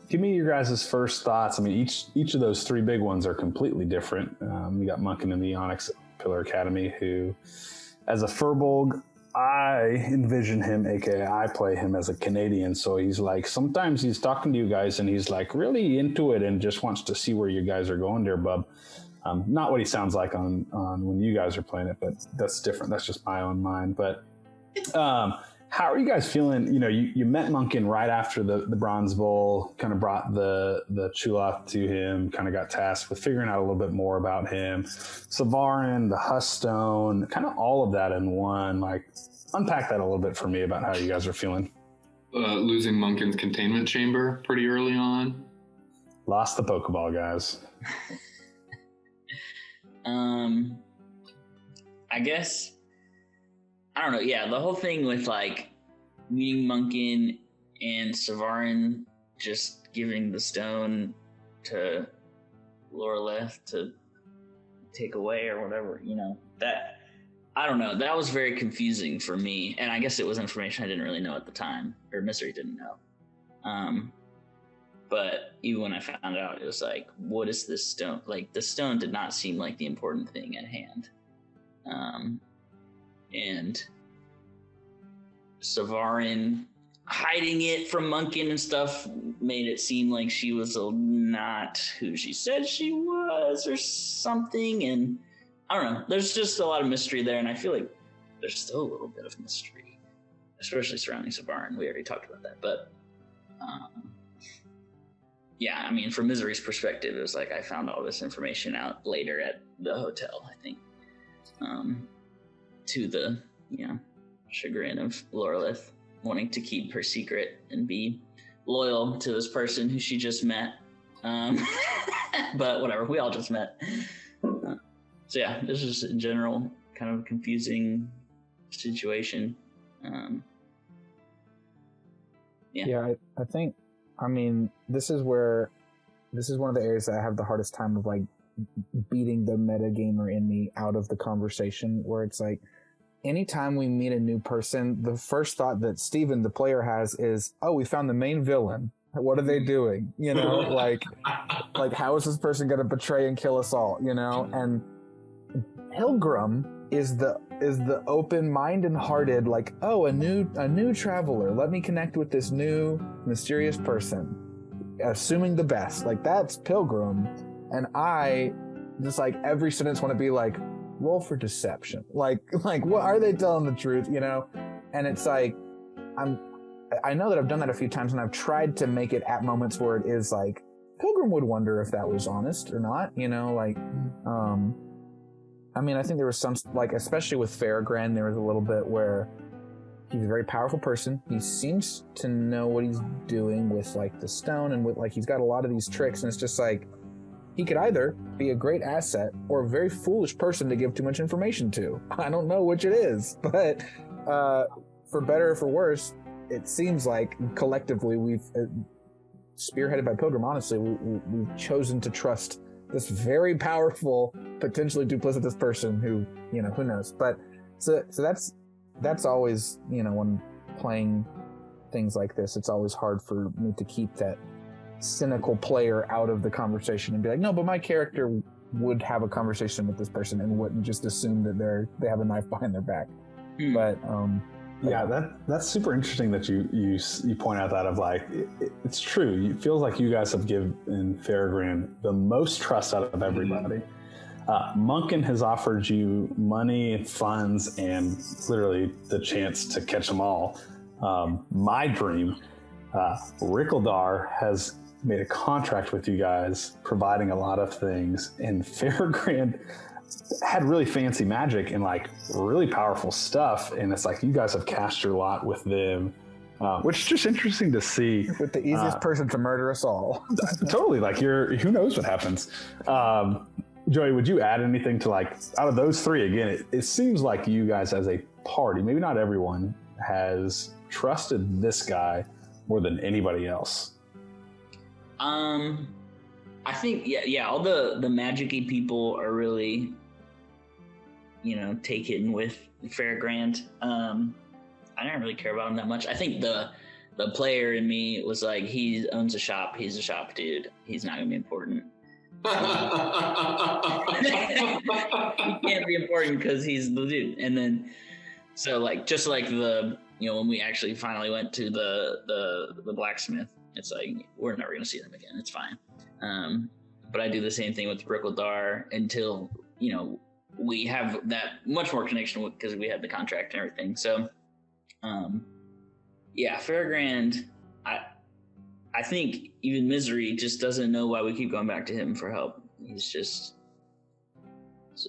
Give me your guys' first thoughts. I mean, each of those three big ones are completely different. We got Munkin in the Onyx Pillar Academy, who, as a Furbolg, I envision him, aka I play him as a Canadian. So he's like, sometimes he's talking to you guys and he's like really into it and just wants to see where you guys are going there, bub. Not what he sounds like on when you guys are playing it, but that's different. That's just my own mind. But how are you guys feeling? You know, you met Munkin right after the Bronze Bowl, kind of brought the Chulath to him, kind of got tasked with figuring out a little bit more about him. Savarin, the Hustone, kind of all of that in one. Like, unpack that a little bit for me about how you guys are feeling. Losing Munkin's containment chamber pretty early on. Lost the Pokeball, guys. I guess, I don't know. Yeah, the whole thing with like meeting Munkin and Savarin just giving the stone to Loreleth to take away or whatever, you know, that, I don't know. That was very confusing for me. And I guess it was information I didn't really know at the time, or Misery didn't know. But even when I found out, it was like, what is this stone? Like, the stone did not seem like the important thing at hand. And Savarin hiding it from Munkin and stuff made it seem like she was not who she said she was or something. And I don't know. There's just a lot of mystery there, and I feel like there's still a little bit of mystery, especially surrounding Savarin. We already talked about that, but yeah, I mean, from Misery's perspective, it was like I found all this information out later at the hotel, I think, to the, you know, chagrin of Loreleth wanting to keep her secret and be loyal to this person who she just met. But whatever, we all just met. So yeah, this is in general kind of a confusing situation. Yeah, I think, I mean, this is one of the areas that I have the hardest time of like beating the metagamer in me out of the conversation, where it's like, anytime we meet a new person, the first thought that Steven, the player, has is, oh, we found the main villain. What are they doing? You know, like how is this person going to betray and kill us all? You know, and Pilgrim is the is the open mind and hearted, like, oh, a new traveler. Let me connect with this new mysterious person, assuming the best. Like, that's Pilgrim. And I just, like, every sentence want to be like, roll for deception. Like what are they telling the truth, you know? And it's like, I know that I've done that a few times, and I've tried to make it at moments where it is like, Pilgrim would wonder if that was honest or not, you know, like, I mean, I think there was some, like, especially with Faragran, there was a little bit where he's a very powerful person. He seems to know what he's doing with, like, the stone, and with, like, he's got a lot of these tricks, and it's just like, he could either be a great asset or a very foolish person to give too much information to. I don't know which it is, but for better or for worse, it seems like collectively we've, spearheaded by Pilgrim, honestly, we've chosen to trust this very powerful, potentially duplicitous person who, you know, who knows. But so that's always, you know, when playing things like this, it's always hard for me to keep that cynical player out of the conversation and be like, no, but my character would have a conversation with this person and wouldn't just assume that they have a knife behind their back. But yeah, that's super interesting that you point out that, of like, it's true. It feels like you guys have given Faragran the most trust out of everybody. Munkin has offered you money, funds, and literally the chance to catch them all. My dream, Rickledar has made a contract with you guys, providing a lot of things, and Faragran had really fancy magic and, like, really powerful stuff, and it's like you guys have cast your lot with them, which is just interesting to see. With the easiest person to murder us all. Totally, like, who knows what happens. Joey, would you add anything to, like, out of those three? Again, it seems like you guys as a party, maybe not everyone, has trusted this guy more than anybody else. I think, yeah, all the magic-y people are really, you know, taken with Faragran. I didn't really care about him that much. I think the player in me was like, he owns a shop. He's a shop dude. He's not going to be important. He can't be important because he's the dude. And then, so, like, just like the, you know, when we actually finally went to the blacksmith, it's like, we're never going to see them again. It's fine. But I do the same thing with Rickledar until, you know, we have that much more connection with, because we had the contract and everything. So, yeah, Faragran, I think even Misery just doesn't know why we keep going back to him for help. He's just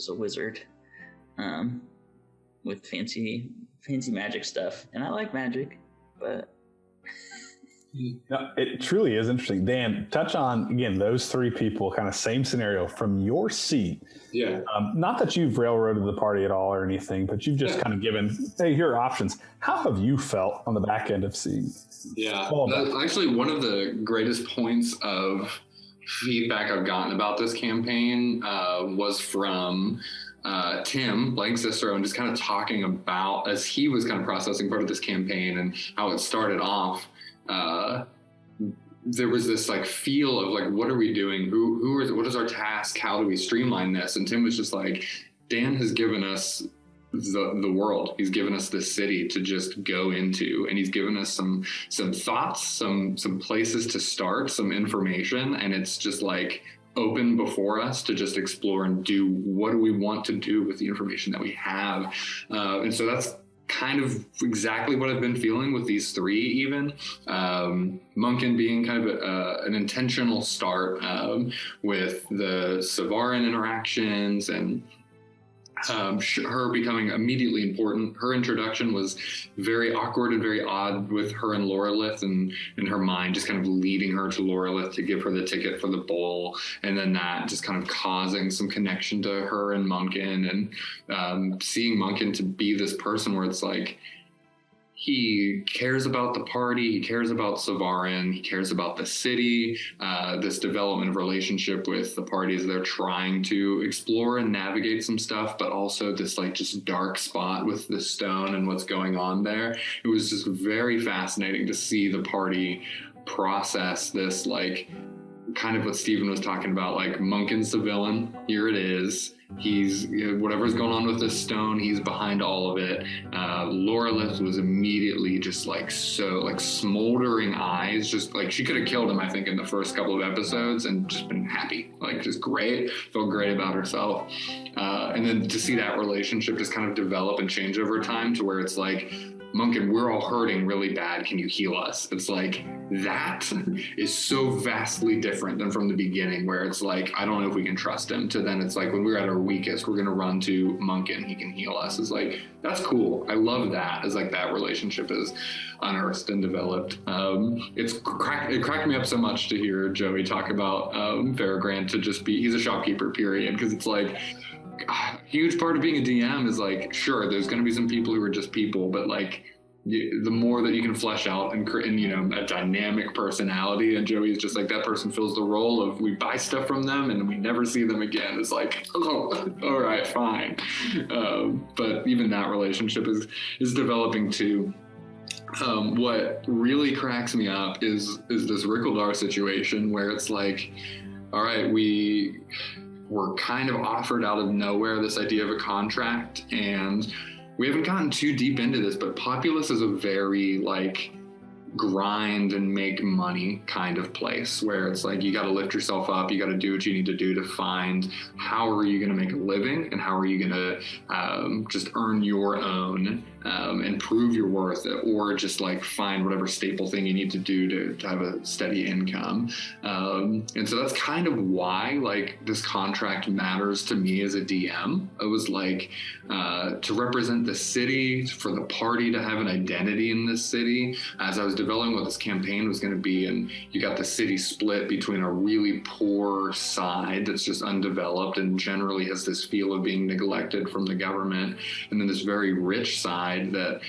a wizard, with fancy magic stuff. And I like magic, but no, it truly is interesting. Dan, touch on, again, those three people, kind of same scenario from your seat. Yeah. Not that you've railroaded the party at all or anything, but you've just kind of given, hey, here are options. How have you felt on the back end of seeing? Yeah, that's actually one of the greatest points of feedback I've gotten about this campaign was from Tim, Blake Cicero, and just kind of talking about, as he was kind of processing part of this campaign and how it started off, there was this, like, feel of, like, what are we doing? What is our task? How do we streamline this? And Tim was just like, Dan has given us the world. He's given us this city to just go into, and he's given us some thoughts, some places to start, some information, and it's just, like, open before us to just explore and do what do we want to do with the information that we have. And so that's kind of exactly what I've been feeling with these three, even. Munkin being kind of an intentional start with the Savarin interactions and her becoming immediately important. Her introduction was very awkward and very odd with her and Lorelith, and in her mind just kind of leading her to Lorelith to give her the ticket for the bowl, and then that just kind of causing some connection to her and Munkin, and seeing Munkin to be this person where it's like, he cares about the party, he cares about Savarin, he cares about the city, this development of relationship with the parties they're trying to explore and navigate some stuff, but also this, like, just dark spot with the stone and what's going on there. It was just very fascinating to see the party process this, like, kind of what Stephen was talking about, like, Munkin's the villain, here it is, he's whatever's going on with this stone, he's behind all of it. Lorelith was immediately just like so like smoldering eyes, just like she could have killed him, I think, in the first couple of episodes and just been happy, like just great, felt great about herself. And then to see that relationship just kind of develop and change over time to where it's like, Munkin, we're all hurting really bad. Can you heal us? It's like, that is so vastly different than from the beginning, where it's like, I don't know if we can trust him, to then it's like, when we're at our weakest, we're going to run to Munkin. He can heal us. It's like, that's cool. I love that. It's like that relationship is unearthed and developed. It cracked me up so much to hear Joey talk about Farragrant to just be, he's a shopkeeper, period. Because it's like, a huge part of being a DM is like, sure, there's going to be some people who are just people, but like the more that you can flesh out and you know, a dynamic personality, and Joey's just like, that person fills the role of, we buy stuff from them and we never see them again. It's like, oh, all right, fine. But even that relationship is developing too. What really cracks me up is this Rickeldar situation where it's like, all right, we're kind of offered out of nowhere this idea of a contract, and we haven't gotten too deep into this, but Populous is a very like grind and make money kind of place, where it's like, you got to lift yourself up, you got to do what you need to do to find how are you going to make a living, and how are you going to just earn your own and prove your worth, or just like find whatever staple thing you need to do to have a steady income. And so that's kind of why like this contract matters to me as a DM. It was like to represent the city, for the party to have an identity in this city. As I was developing what this campaign was going to be, and you got the city split between a really poor side that's just undeveloped and generally has this feel of being neglected from the government, and then this very rich side that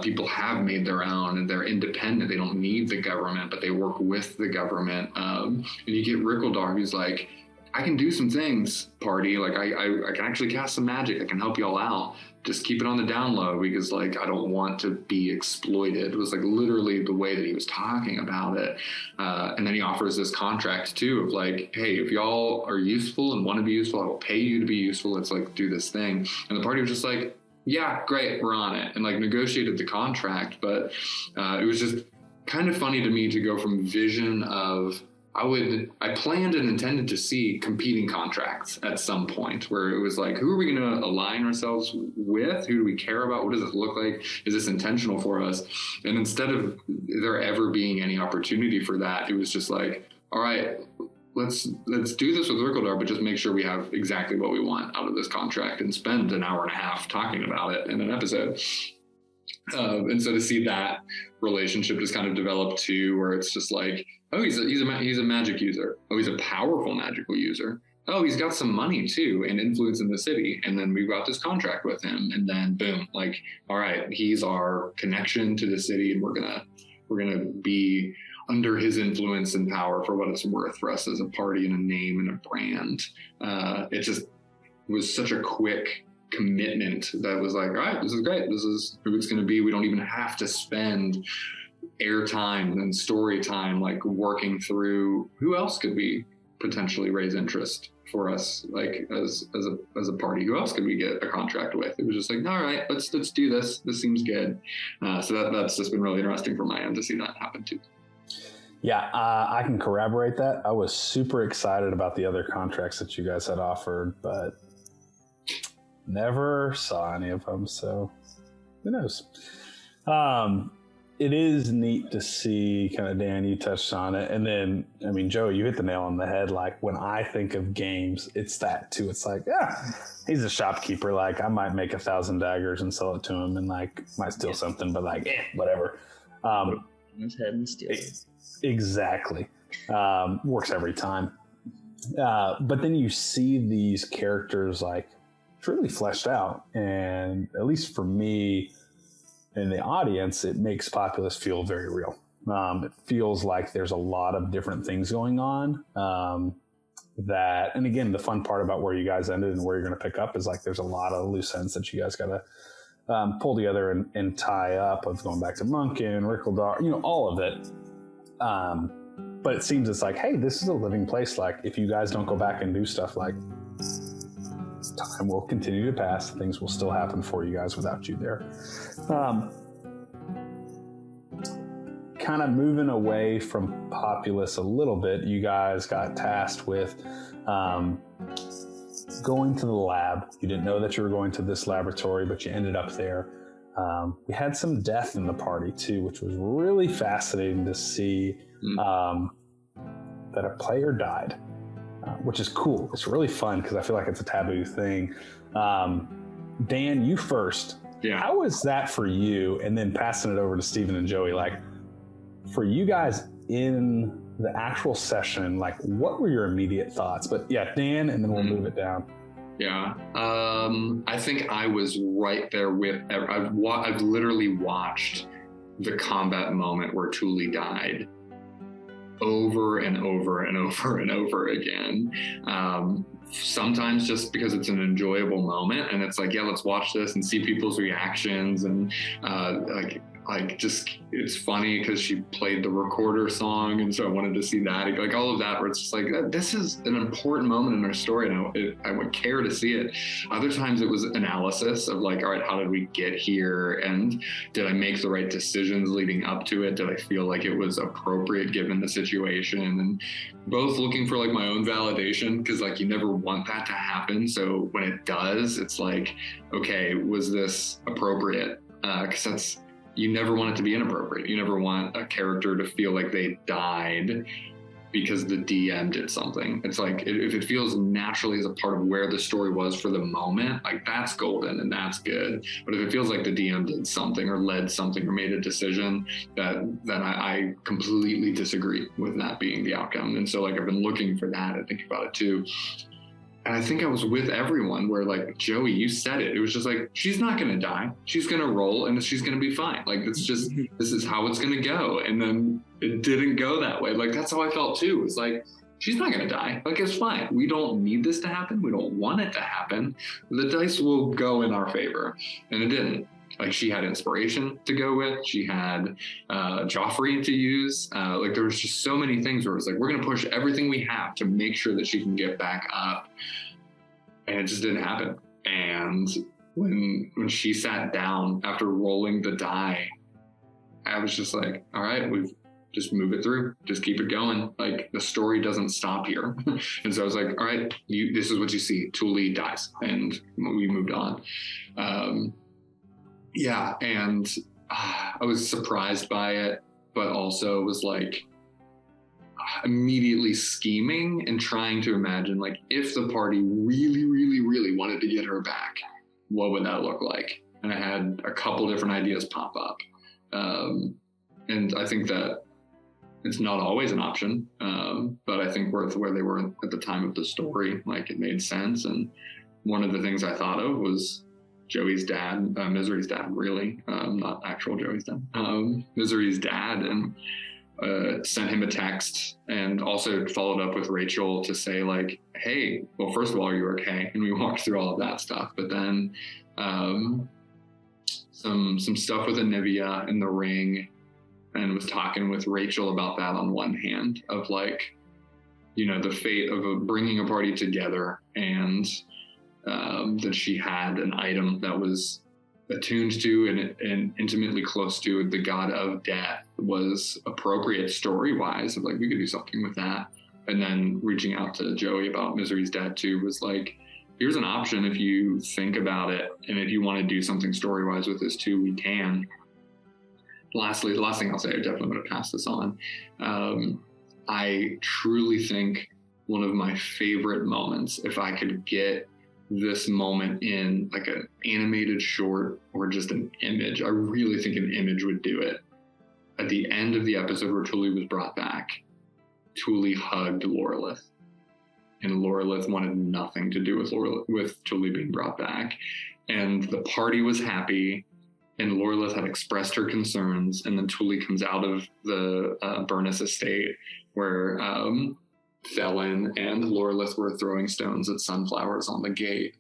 people have made their own and they're independent. They don't need the government, but they work with the government. And you get Rickeldar, who's like, I can do some things, party. Like I can actually cast some magic. I can help y'all out. Just keep it on the down low, because like, I don't want to be exploited. It was like literally the way that he was talking about it. And then he offers this contract too of like, hey, if y'all are useful and want to be useful, I will pay you to be useful. Let's like do this thing. And the party was just like, yeah, great, we're on it, and like negotiated the contract. But it was just kind of funny to me to go from vision of, I planned and intended to see competing contracts at some point, where it was like, who are we going to align ourselves with? Who do we care about? What does this look like? Is this intentional for us? And instead of there ever being any opportunity for that, it was just like, all right, let's do this with Rickeldar, but just make sure we have exactly what we want out of this contract, and spend an hour and a half talking about it in an episode. And so to see that relationship just kind of develop too, where it's just like, oh, he's a magic user. Oh, he's a powerful magical user. Oh, he's got some money too and influence in the city. And then we got this contract with him, and then boom, like, all right, he's our connection to the city, and we're gonna be under his influence and power for what it's worth for us as a party and a name and a brand. It just was such a quick commitment that was like, all right, this is great. This is who it's going to be. We don't even have to spend airtime and story time like working through who else could we potentially raise interest for us, like as a party. Who else could we get a contract with? It was just like, all right, let's do this. This seems good. So that's just been really interesting from my end to see that happen too. Yeah, I can corroborate that. I was super excited about the other contracts that you guys had offered, but never saw any of them, so who knows? It is neat to see, kind of, Dan, you touched on it. And then, I mean, Joe, you hit the nail on the head. Like, when I think of games, it's that too. It's like, yeah, he's a shopkeeper. Like, I might make 1,000 daggers and sell it to him, and like, might steal something, but like, whatever. His head and steal it. Exactly. Works every time. But then you see these characters like truly fleshed out, and at least for me in the audience, it makes Populous feel very real. It feels like there's a lot of different things going on. And again, the fun part about where you guys ended and where you're going to pick up is like there's a lot of loose ends that you guys got to pull together and tie up, of going back to Munkin, Rickeldar, all of it. But it seems it's like, hey, this is a living place. Like, if you guys don't go back and do stuff, like, time will continue to pass. Things will still happen for you guys without you there. Kind of moving away from Populous a little bit, you guys got tasked with going to the lab. You didn't know that you were going to this laboratory, but you ended up there. We had some death in the party too, which was really fascinating to see that a player died, which is cool. It's really fun because I feel like it's a taboo thing. Dan, you first. Yeah. How was that for you? And then passing it over to Stephen and Joey, like for you guys in the actual session, like what were your immediate thoughts? But yeah, Dan, and then we'll move it down. Yeah. I think I was right there with, I've literally watched the combat moment where Thule died over and over and over and over again. Sometimes just because it's an enjoyable moment and it's like, yeah, let's watch this and see people's reactions and like just it's funny because she played the recorder song and so I wanted to see that, like all of that, where it's just like this is an important moment in our story and I would care to see it. Other times it was analysis of like, all right, how did we get here and did I make the right decisions leading up to it? Did I feel like it was appropriate given the situation? And both looking for like my own validation, because like you never want that to happen, so when it does, it's like, okay, was this appropriate? Because that's, you never want it to be inappropriate. You never want a character to feel like they died because the DM did something. It's like, if it feels naturally as a part of where the story was for the moment, like that's golden and that's good. But if it feels like the DM did something or led something or made a decision, then I completely disagree with that being the outcome. And so like I've been looking for that and thinking about it too. And I think I was with everyone where like, Joey, you said it. It was just like, she's not going to die. She's going to roll and she's going to be fine. Like, it's just, this is how it's going to go. And then it didn't go that way. Like, that's how I felt too. It's like, she's not going to die. Like, it's fine. We don't need this to happen. We don't want it to happen. The dice will go in our favor. And it didn't. Like, she had inspiration to go with. She had Joffrey to use. Like, there was just so many things where it was like, we're going to push everything we have to make sure that she can get back up. And it just didn't happen. And when she sat down after rolling the die, I was just like, all right, we've just move it through. Just keep it going. Like, the story doesn't stop here. And so I was like, all right, this is what you see. Thule dies. And we moved on. Yeah, and I was surprised by it, but also was like immediately scheming and trying to imagine, like, if the party really, really, really wanted to get her back, what would that look like? And I had a couple different ideas pop up. And I think that it's not always an option, but I think where they were at the time of the story, like, it made sense. And one of the things I thought of was Joey's dad, Misery's dad, really, not actual Joey's dad, Misery's dad, and sent him a text and also followed up with Rachel to say, like, hey, well, first of all, are you okay? And we walked through all of that stuff. But then some stuff with Anivia in the ring, and was talking with Rachel about that on one hand, of like, you know, the fate of bringing a party together, and that she had an item that was attuned to and intimately close to the god of death was appropriate story-wise, of like, we could do something with that. And then reaching out to Joey about Misery's dad too was like, here's an option if you think about it, and if you want to do something story-wise with this too, we can. Lastly, the last thing I'll say, I definitely want to pass this on. I truly think one of my favorite moments, if I could get this moment in like an animated short or just an image, I really think an image would do it. At the end of the episode where Thule was brought back, Thule hugged Lorelith, and Lorelith wanted nothing to do with Thule being brought back. And the party was happy, and Lorelith had expressed her concerns, and then Thule comes out of the Burness estate where Thelen and Lorelith were throwing stones at sunflowers on the gate.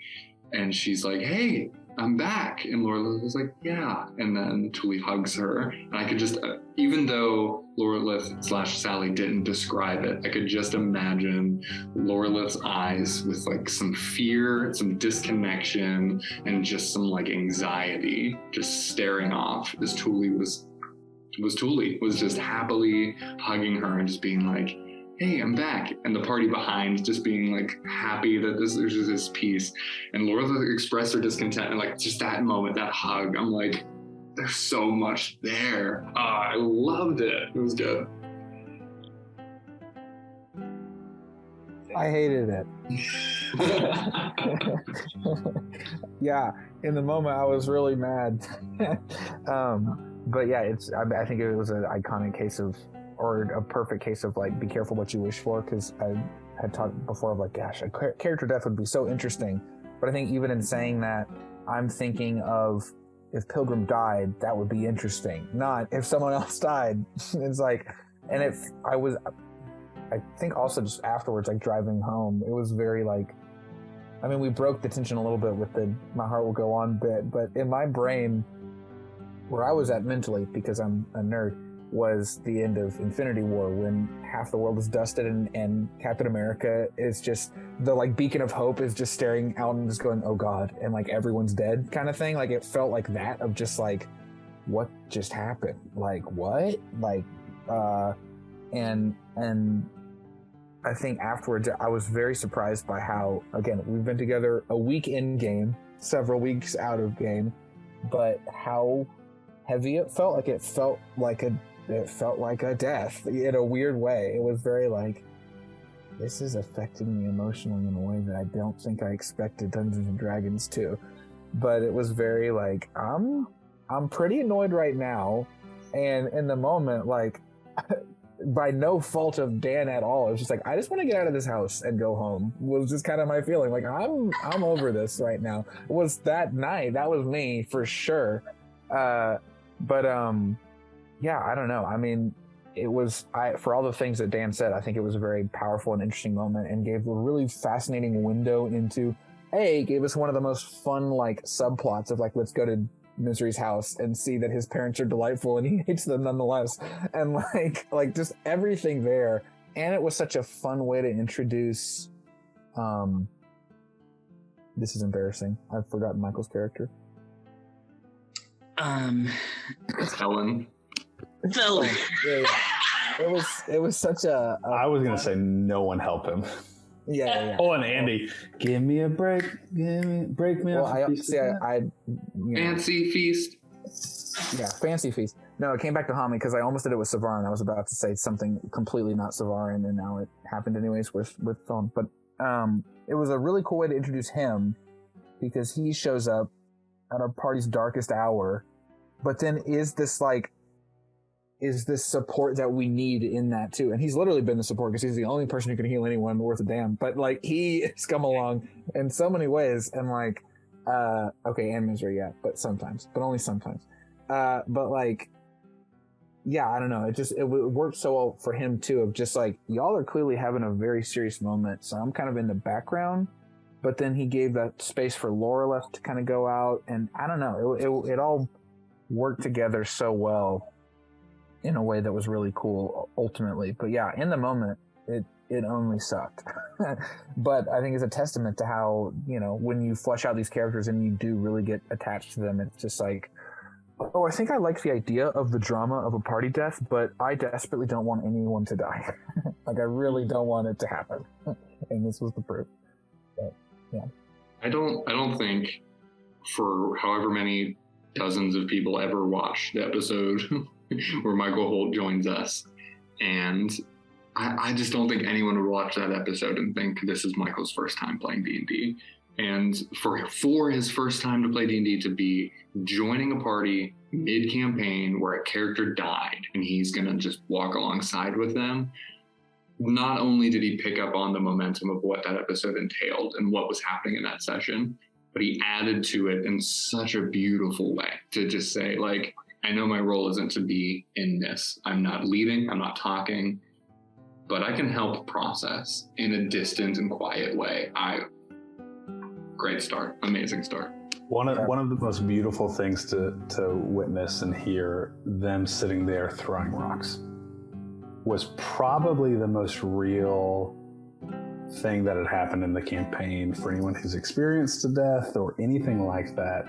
And she's like, hey, I'm back. And Laura was like, yeah. And then Tuli hugs her. And I could just, even though Laura/Sally didn't describe it, I could just imagine Laura eyes with like some fear, some disconnection, and just some like anxiety just staring off as Tuli was just happily hugging her and just being like, hey, I'm back. And the party behind just being like happy that there's just this peace. And Laura expressed her discontent and like just that moment, that hug, I'm like, there's so much there. Oh, I loved it. It was good. I hated it. Yeah, in the moment I was really mad. But yeah, I think it was an iconic case of, or a perfect case of like, be careful what you wish for, because I had talked before of like, gosh, a character death would be so interesting. But I think even in saying that, I'm thinking of, if Pilgrim died, that would be interesting. Not if someone else died. It's like, and I think also just afterwards, like driving home, it was very like, I mean, we broke the tension a little bit with the "my heart will go on" bit, but in my brain, where I was at mentally, because I'm a nerd, was the end of Infinity War, when half the world is dusted and Captain America is just, the like beacon of hope is just staring out and just going, oh God, and like everyone's dead kind of thing. Like it felt like that, of just like, what just happened? Like what? Like, and I think afterwards I was very surprised by how, again, we've been together a week in game, several weeks out of game, but how heavy it felt. Like it felt like a death in a weird way. It was very like, this is affecting me emotionally in a way that I don't think I expected Dungeons and Dragons to. But it was very like, I'm pretty annoyed right now, and in the moment, like by no fault of Dan at all, it was just like, I just want to get out of this house and go home, was just kind of my feeling. Like I'm over this right now. It was that night. That was me for sure. Yeah, I don't know. I mean, it was, for all the things that Dan said, I think it was a very powerful and interesting moment, and gave a really fascinating window into, gave us one of the most fun, like, subplots of, like, let's go to Misery's house and see that his parents are delightful and he hates them nonetheless. And, like just everything there. And it was such a fun way to introduce, this is embarrassing. I've forgotten Michael's character. It's Helen. Yeah. It was such a I was gonna say no one help him. Yeah. Oh, and Andy, give me a break. Break me well, up. Fancy feast. Yeah, fancy feast. No, it came back to haunt me because I almost did it with Savarin. I was about to say something completely not Savarin, and now it happened anyways with Thon. But it was a really cool way to introduce him, because he shows up at our party's darkest hour, but then is this support that we need in that too. And he's literally been the support, because he's the only person who can heal anyone worth a damn. But like, he has come along in so many ways, and like, okay, and Misery, yeah, but only sometimes. But like, yeah, I don't know. It worked so well for him too, of just like, y'all are clearly having a very serious moment, so I'm kind of in the background. But then he gave that space for Laura to kind of go out, and I don't know, it all worked together so well in a way that was really cool ultimately. But yeah, in the moment, it only sucked. But I think it's a testament to how, when you flesh out these characters and you do really get attached to them, it's just like, oh, I think I like the idea of the drama of a party death, but I desperately don't want anyone to die. Like, I really don't want it to happen. And this was the proof. But, yeah. I don't think, for however many dozens of people ever watched the episode where Michael Holt joins us, and I just don't think anyone would watch that episode and think this is Michael's first time playing D&D. And for his first time to play D&D to be joining a party mid-campaign where a character died and he's going to just walk alongside with them, not only did he pick up on the momentum of what that episode entailed and what was happening in that session, but he added to it in such a beautiful way to just say, like, I know my role isn't to be in this. I'm not leading, I'm not talking, but I can help process in a distant and quiet way. Great start. Amazing start. One of the most beautiful things to witness and hear them sitting there throwing rocks was probably the most real thing that had happened in the campaign for anyone who's experienced a death or anything like that.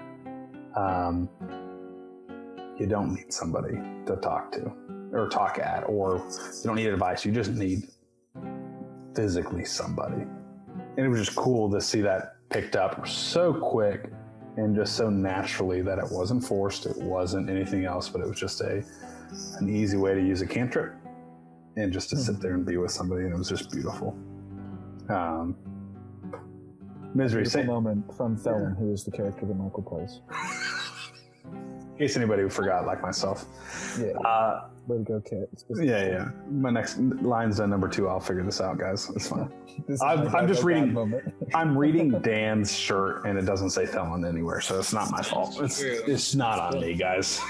You don't need somebody to talk to or talk at, or you don't need advice. You just need physically somebody. And it was just cool to see that picked up so quick and just so naturally that it wasn't forced, it wasn't anything else, but it was just an easy way to use a cantrip and just to sit there and be with somebody, and it was just beautiful. Misery, moment from Felon, who is the character that Michael plays. In case anybody who forgot, like myself. Yeah. Way to go, Kit. Yeah. My next line's done number 2. I'll figure this out, guys. It's fine. I'm just reading. I'm reading Dan's shirt, and it doesn't say Felon anywhere, so it's not my fault. It's not on me, guys.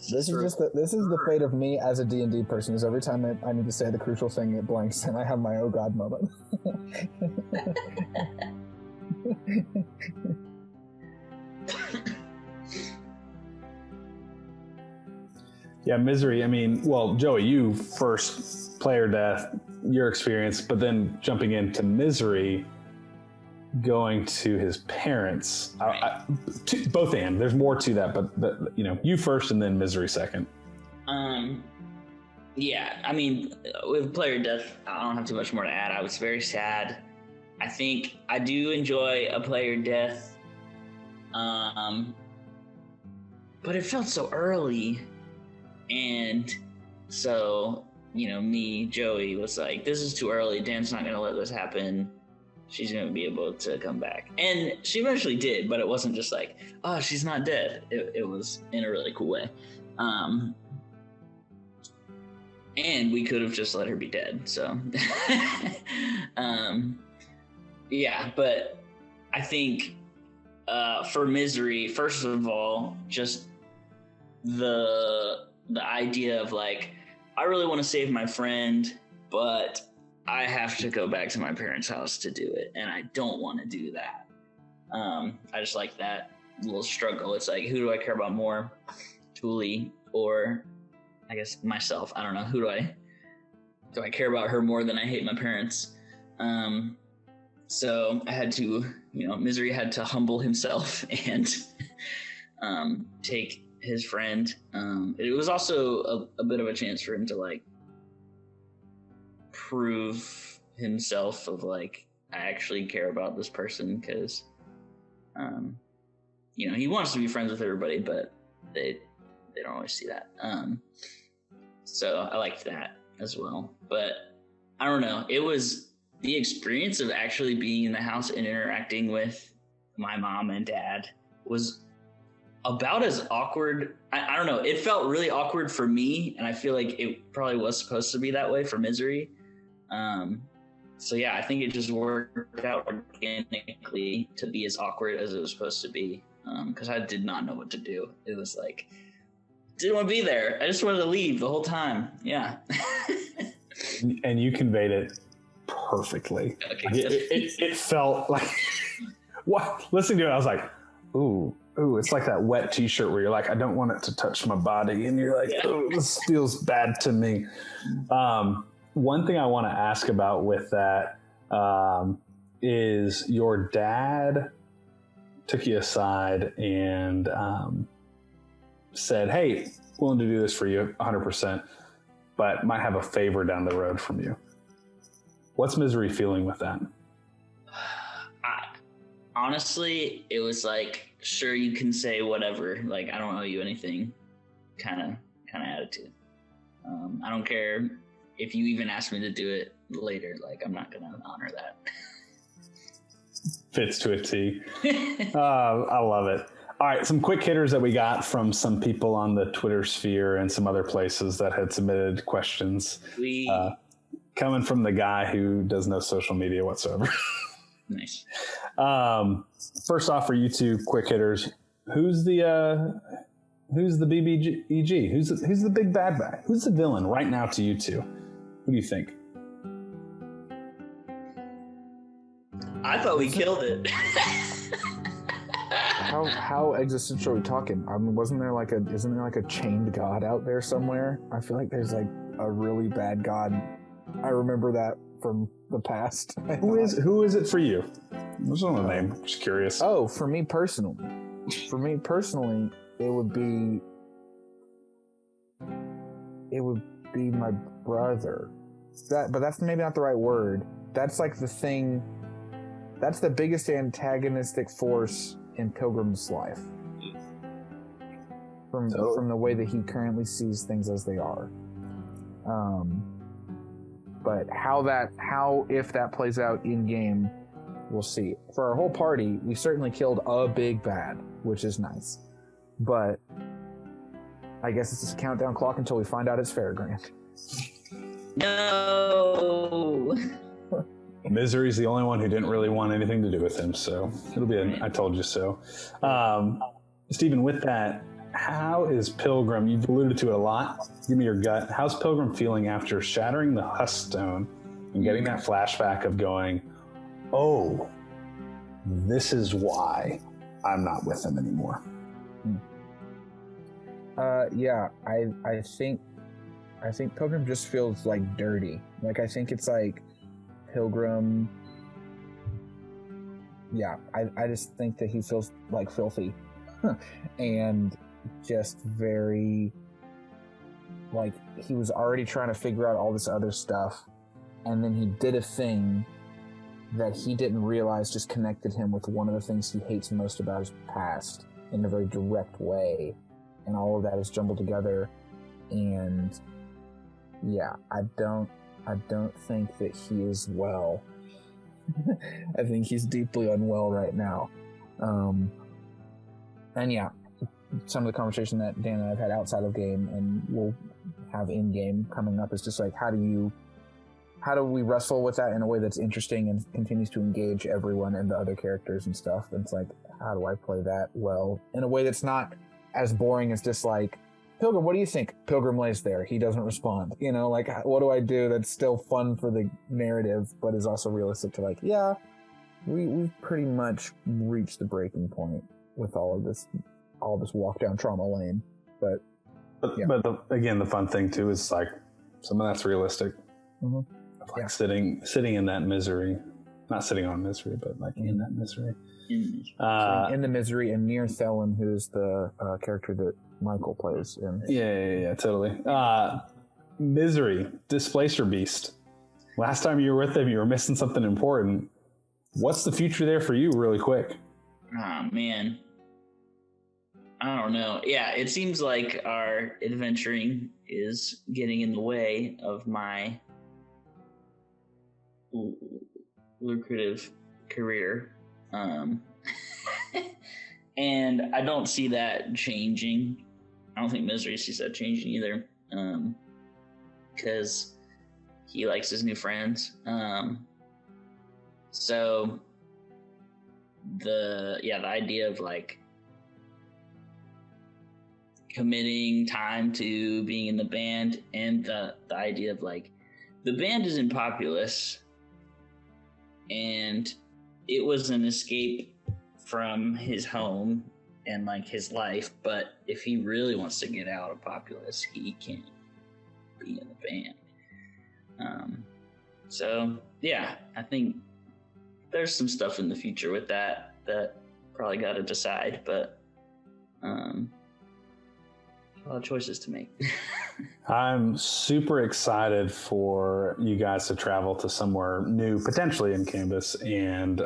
This is the fate of me as a D&D person. Is every time I need to say the crucial thing, it blanks, and I have my oh god moment. Yeah, Misery. I mean, well, Joey, you first player death, your experience, but then jumping into Misery, going to his parents. Both and there's more to that, but you first and then Misery second. Yeah, I mean, with player death, I don't have too much more to add. I was very sad. I think I do enjoy a player death, but it felt so early. And so, me, Joey, was like, this is too early. Dan's not going to let this happen. She's going to be able to come back. And she eventually did, but it wasn't just like, oh, she's not dead. It was in a really cool way. And we could have just let her be dead. So, yeah, but I think for Misery, first of all, just the idea of like, I really want to save my friend, but I have to go back to my parents' house to do it, and I don't want to do that. I just like that little struggle. It's like, who do I care about more, Tuli or I guess myself? I don't know. Who do I care about her more than I hate my parents? So I had to, Misery had to humble himself and take his friend. It was also a bit of a chance for him to like prove himself of like, I actually care about this person, because he wants to be friends with everybody, but they don't always see that. So I liked that as well. But I don't know, it was the experience of actually being in the house and interacting with my mom and dad was about as awkward. I don't know. It felt really awkward for me, and I feel like it probably was supposed to be that way for Misery. So yeah, I think it just worked out organically to be as awkward as it was supposed to be, because I did not know what to do. It was like, didn't want to be there. I just wanted to leave the whole time. Yeah. And you conveyed it perfectly. Okay. It felt like, what? Listening to it, I was like, ooh, it's like that wet t-shirt where you're like, I don't want it to touch my body. And you're like, oh, this feels bad to me. One thing I want to ask about with that is your dad took you aside and said, hey, willing to do this for you 100%, but might have a favor down the road from you. What's Misery feeling with that? Honestly, it was like, sure, you can say whatever. Like, I don't owe you anything kind of attitude. I don't care if you even ask me to do it later. Like, I'm not going to honor that. Fits to a T. I love it. All right, some quick hitters that we got from some people on the Twitter sphere and some other places that had submitted questions. Coming from the guy who does no social media whatsoever. Nice. First off, for you two quick hitters, who's the BBEG? Who's the big bad guy? Who's the villain right now to you two? Who do you think? I thought we killed it. How existential are we talking? I mean, isn't there like a chained god out there somewhere? I feel like there's like a really bad god. I remember that from the past. Who is it for you? What's on the name? Just curious. Oh, for me personally, it would be my brother. But that's maybe not the right word. That's like the thing. That's the biggest antagonistic force in Pilgrim's life. From the way that he currently sees things as they are. But if that plays out in game, we'll see. For our whole party, we certainly killed a big bad, which is nice. But I guess it's just a countdown clock until we find out it's Fairgrand. No. Misery's the only one who didn't really want anything to do with him, so it'll be an I told you so. Stephen, with that, how is Pilgrim, you've alluded to it a lot, give me your gut, how's Pilgrim feeling after shattering the husk stone and getting that flashback of going, oh, this is why I'm not with him anymore? Yeah, I think Pilgrim just feels like dirty. Like, I think it's like Pilgrim, yeah, I just think that he feels like filthy and just very, like, he was already trying to figure out all this other stuff, and then he did a thing that he didn't realize just connected him with one of the things he hates most about his past in a very direct way, and all of that is jumbled together. And yeah, I don't think that he is well. I think he's deeply unwell right now. And yeah, some of the conversation that Dan and I have had outside of game and we'll have in game coming up is just like, how do we wrestle with that in a way that's interesting and continues to engage everyone and the other characters and stuff? And it's like, how do I play that well in a way that's not as boring as just like, Pilgrim, what do you think? Pilgrim lays there. He doesn't respond. You know, like, what do I do that's still fun for the narrative, but is also realistic to, like, yeah, we've pretty much reached the breaking point with all of this walk down trauma lane. But yeah. Again, the fun thing too is like some of that's realistic. Mm-hmm. Like yeah. sitting in that misery, not sitting on misery, but like in that misery. In the misery, and near Thelen, who's the character that Michael plays in. Yeah, totally. Misery, Displacer Beast. Last time you were with him, you were missing something important. What's the future there for you, really quick? Oh, man. I don't know. Yeah, it seems like our adventuring is getting in the way of my lucrative career. And I don't see that changing. I don't think Misery sees that changing either. Because he likes his new friends. So the idea of like committing time to being in the band, and the idea of like the band is in Populous and it was an escape from his home and like his life, but if he really wants to get out of Populous, he can't be in the band. So yeah, I think there's some stuff in the future with that probably got to decide, but a lot of choices to make. I'm super excited for you guys to travel to somewhere new, potentially in Canvas, and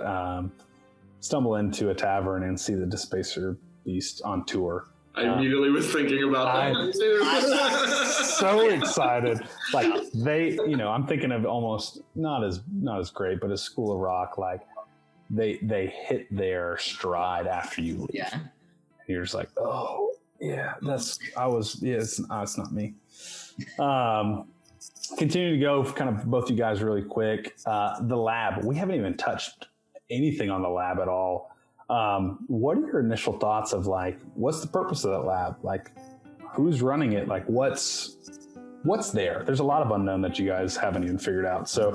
stumble into a tavern and see the Displacer Beast on tour. I immediately was thinking about that. I'm so excited. Like I'm thinking of almost not as great, but as School of Rock. Like they hit their stride after you leave. Yeah, and you're just like, oh yeah, it's not me. Continue to go for kind of both you guys really quick. The lab, we haven't even touched anything on the lab at all. What are your initial thoughts of like, what's the purpose of that lab? Like, who's running it? Like, what's there? There's a lot of unknown that you guys haven't even figured out. So,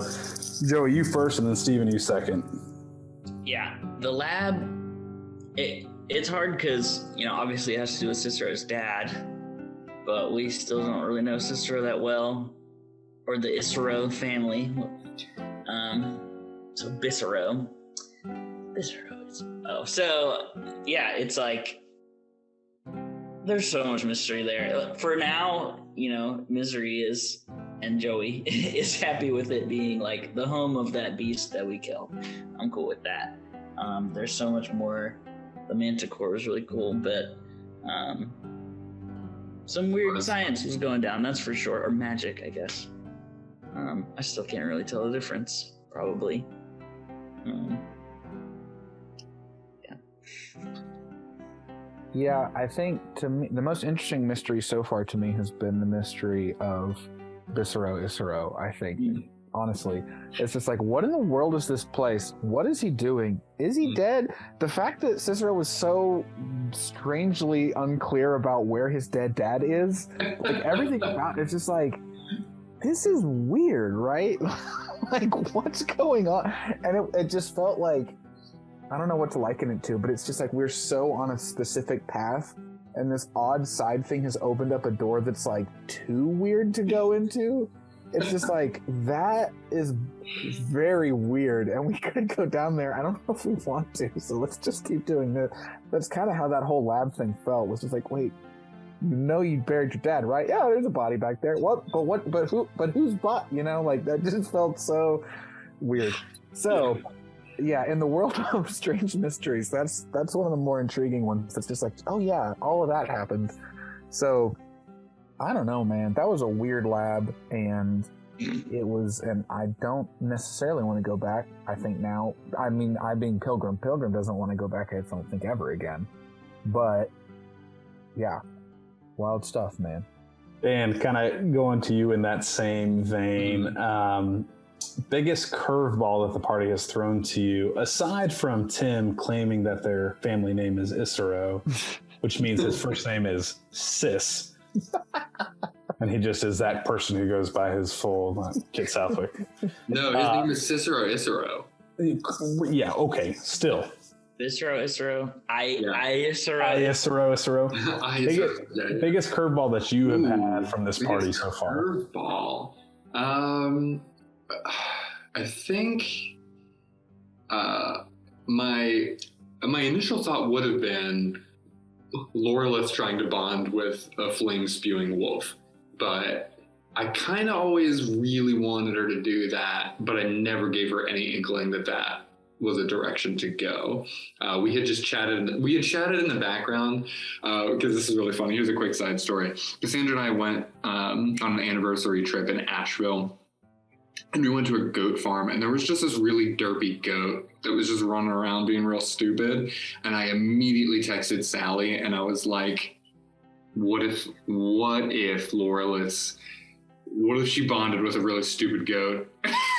Joey, you first, and then Steven, you second. Yeah, the lab, it's hard because, obviously it has to do with Cicero's dad, but we still don't really know Cicero that well, or the Isero family. So Bicero. So yeah, it's like there's so much mystery there. For now, Misery and Joey is happy with it being like the home of that beast that we kill. I'm cool with that. There's so much more. The Manticore was really cool, but some weird science was going down, that's for sure, or magic, I guess. I still can't really tell the difference, probably. Yeah, I think to me the most interesting mystery so far to me has been the mystery of Isero. I think, honestly, it's just like, what in the world is this place? What is he doing? Is he dead? The fact that Cicero was so strangely unclear about where his dead dad is, like everything about it's just like, this is weird, right? Like, what's going on? And it just felt like, I don't know what to liken it to, but it's just like we're so on a specific path, and this odd side thing has opened up a door that's like too weird to go into. It's just like, that is very weird, and we could go down there. I don't know if we want to, so let's just keep doing this. That's kind of how that whole lab thing felt. Was just like, wait, you buried your dad, right? Yeah, there's a body back there. What? But whose body? Like that just felt so weird. So. Yeah, in the world of strange mysteries, that's one of the more intriguing ones. It's just like, oh yeah, all of that happened. So, I don't know, man. That was a weird lab, and and I don't necessarily want to go back. I think now, I being Pilgrim doesn't want to go back, I don't think, ever again. But, yeah, wild stuff, man. And kind of going to you in that same vein, biggest curveball that the party has thrown to you, aside from Tim claiming that their family name is Isero, which means his first name is Sis, and he just is that person who goes by his full Kit Southwick. No, his name is Cicero Isero. Yeah, okay, still. Isero. Biggest curveball that you have had from this party so far. Curveball. I think my initial thought would have been Lorelith trying to bond with a flame-spewing wolf, but I kind of always really wanted her to do that, but I never gave her any inkling that was a direction to go. We had chatted in the background because this is really funny. Here's a quick side story. Cassandra and I went on an anniversary trip in Asheville. And we went to a goat farm, and there was just this really derpy goat that was just running around being real stupid. And I immediately texted Sally, and I was like, what if she bonded with a really stupid goat?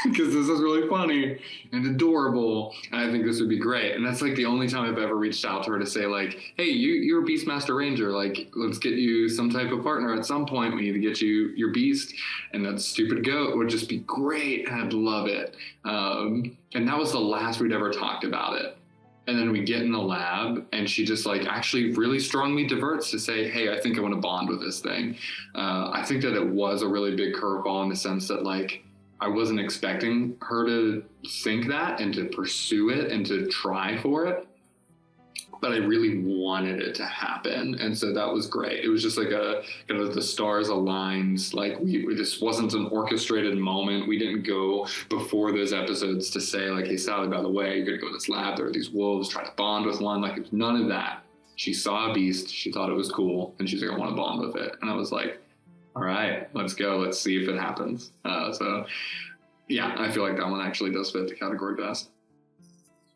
Because this is really funny and adorable, and I think this would be great. And that's like the only time I've ever reached out to her to say, like, hey, you're a Beastmaster Ranger, like, let's get you some type of partner at some point. We need to get you your beast, and that stupid goat would just be great, and I'd love it. And that was the last we'd ever talked about it. And then we get in the lab, and she just like actually really strongly diverts to say, hey, I think I want to bond with this thing. I think that it was a really big curveball in the sense that, like, I wasn't expecting her to think that and to pursue it and to try for it, but I really wanted it to happen. And so that was great. It was just like the stars aligned. Like this wasn't an orchestrated moment. We didn't go before those episodes to say, like, hey, Sally, by the way, you're going to go to this lab. There are these wolves, try to bond with one. Like, it was none of that. She saw a beast. She thought it was cool. And she's like, I want to bond with it. And I was like, all right, let's go. Let's see if it happens. So, yeah, I feel like that one actually does fit the category best.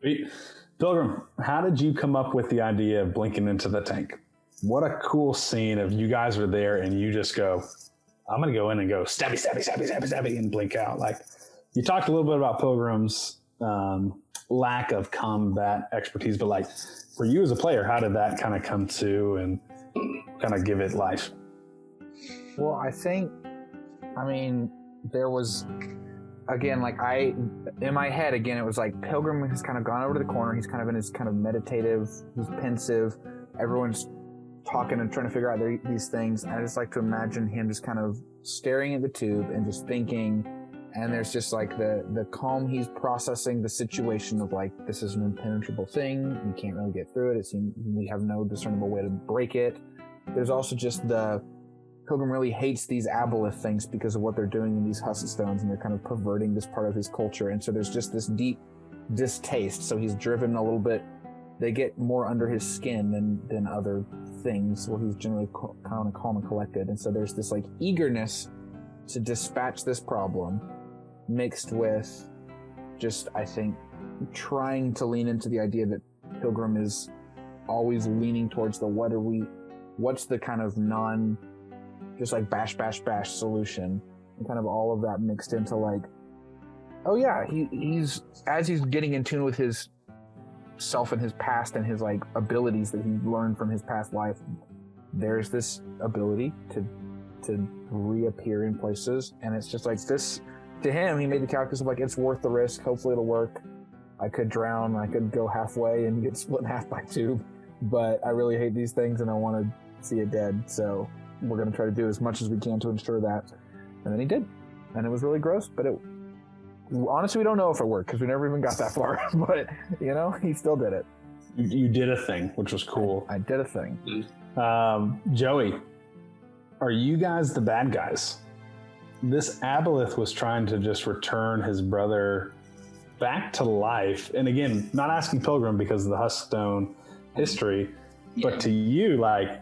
Sweet. Pilgrim, how did you come up with the idea of blinking into the tank? What a cool scene of you guys are there and you just go, I'm going to go in and go stabby, stabby, stabby, stabby, stabby, and blink out. Like, you talked a little bit about Pilgrim's lack of combat expertise, but like for you as a player, how did that kind of come to and kind of give it life? Well, I mean, there was again, like in my head, again, it was like Pilgrim has kind of gone over to the corner. He's kind of in his kind of meditative, he's pensive. Everyone's talking and trying to figure out these things. And I just like to imagine him just kind of staring at the tube and just thinking. And there's just like the calm, he's processing the situation of like, this is an impenetrable thing. We can't really get through it. It seems we have no discernible way to break it. There's also just the Pilgrim really hates these Aboleth things because of what they're doing in these husk stones, and they're kind of perverting this part of his culture. And so there's just this deep distaste. So he's driven a little bit. They get more under his skin than other things, where he's generally kind of calm and collected. And so there's this like eagerness to dispatch this problem, mixed with just, I think, trying to lean into the idea that Pilgrim is always leaning towards the what's the kind of just like bash solution, and kind of all of that mixed into like, oh yeah, he's as he's getting in tune with his self and his past and his like abilities that he learned from his past life, there's this ability to reappear in places. And it's just like this, to him, he made the calculus of like, it's worth the risk, hopefully it'll work. I could drown, I could go halfway and get split in half by tube, but I really hate these things and I want to see it dead, so we're going to try to do as much as we can to ensure that. And then he did. And it was really gross, but honestly, we don't know if it worked because we never even got that far. But, he still did it. You did a thing, which was cool. I did a thing. Joey, are you guys the bad guys? This Aboleth was trying to just return his brother back to life. And again, not asking Pilgrim because of the Huskstone history, but to you, like,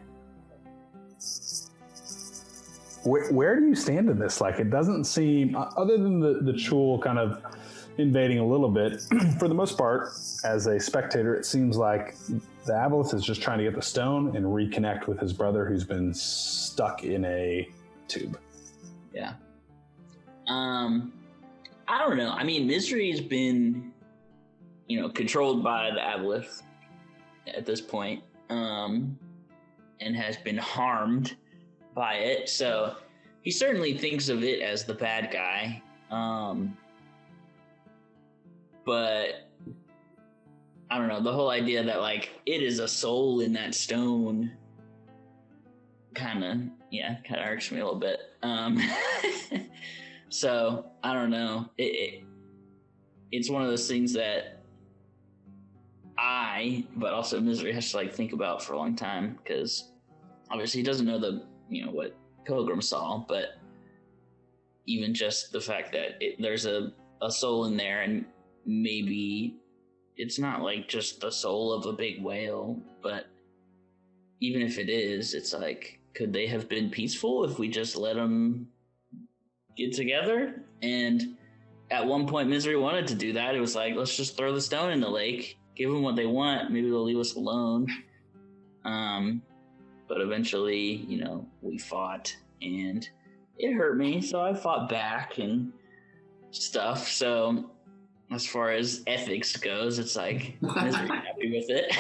where do you stand in this? Like, it doesn't seem, other than the Chul kind of invading a little bit, for the most part, as a spectator, it seems like the Aboleth is just trying to get the stone and reconnect with his brother who's been stuck in a tube. Yeah. I don't know. I mean, Misery has been, controlled by the Aboleth at this point, and has been harmed by it. So he certainly thinks of it as the bad guy. But I don't know, the whole idea that like it is a soul in that stone kind of irks me a little bit. So I don't know. It's one of those things that but also Misery has to like think about for a long time, because obviously he doesn't know what Pilgrim saw, but even just the fact that there's a soul in there, and maybe it's not like just the soul of a big whale, but even if it is, it's like, could they have been peaceful if we just let them get together? And at one point Misery wanted to do that. It was like, let's just throw the stone in the lake, give them what they want, maybe they'll leave us alone. But eventually, we fought, and it hurt me, so I fought back and stuff. So as far as ethics goes, it's like, I'm happy with it.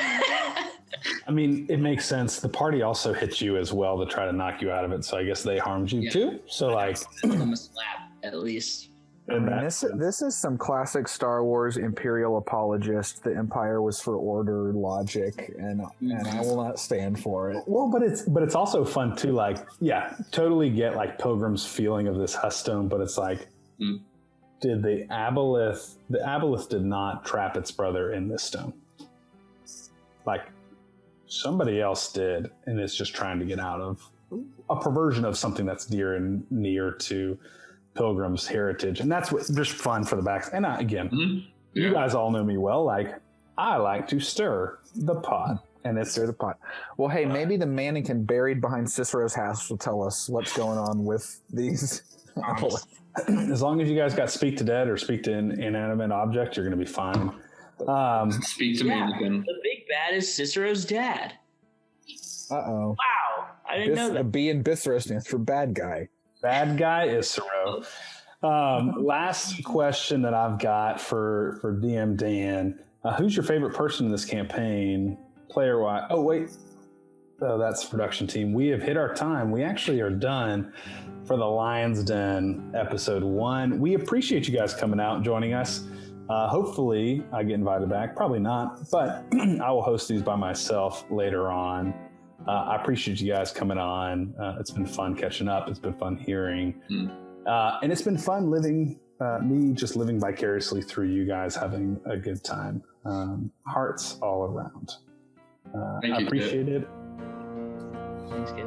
I mean, it makes sense. The party also hit you as well to try to knock you out of it, so I guess they harmed you too. So like, I'm a slap at least. I mean, this is some classic Star Wars Imperial apologist. The Empire was for order, logic, and I will not stand for it. Well, but it's also fun too. Like, totally get like Pilgrim's feeling of this Huskstone, but it's like, did the Aboleth did not trap its brother in this stone. Like, somebody else did, and it's just trying to get out of a perversion of something that's dear and near to Pilgrim's heritage. And that's just fun for the backs. And you guys all know me well. Like, I like to stir the pot. And it's stir the pot. Well, hey, maybe the mannequin buried behind Cicero's house will tell us what's going on with these. As long as you guys got speak to dead or speak to inanimate object, you're going to be fine. Speak to mannequin. The big bad is Cicero's dad. Uh-oh. Wow. I didn't know that. B in Bistro stands for bad guy. Bad guy is Cicero. Last question that I've got for DM Dan. Who's your favorite person in this campaign, player-wise? Oh, wait. That's production team. We have hit our time. We actually are done for the Lion's Den episode 1. We appreciate you guys coming out and joining us. Hopefully I get invited back. Probably not, but I will host these by myself later on. I appreciate you guys coming on. It's been fun catching up. It's been fun hearing. And it's been fun living vicariously through you guys having a good time. Hearts all around. Thank you, I appreciate it. Thanks, kid.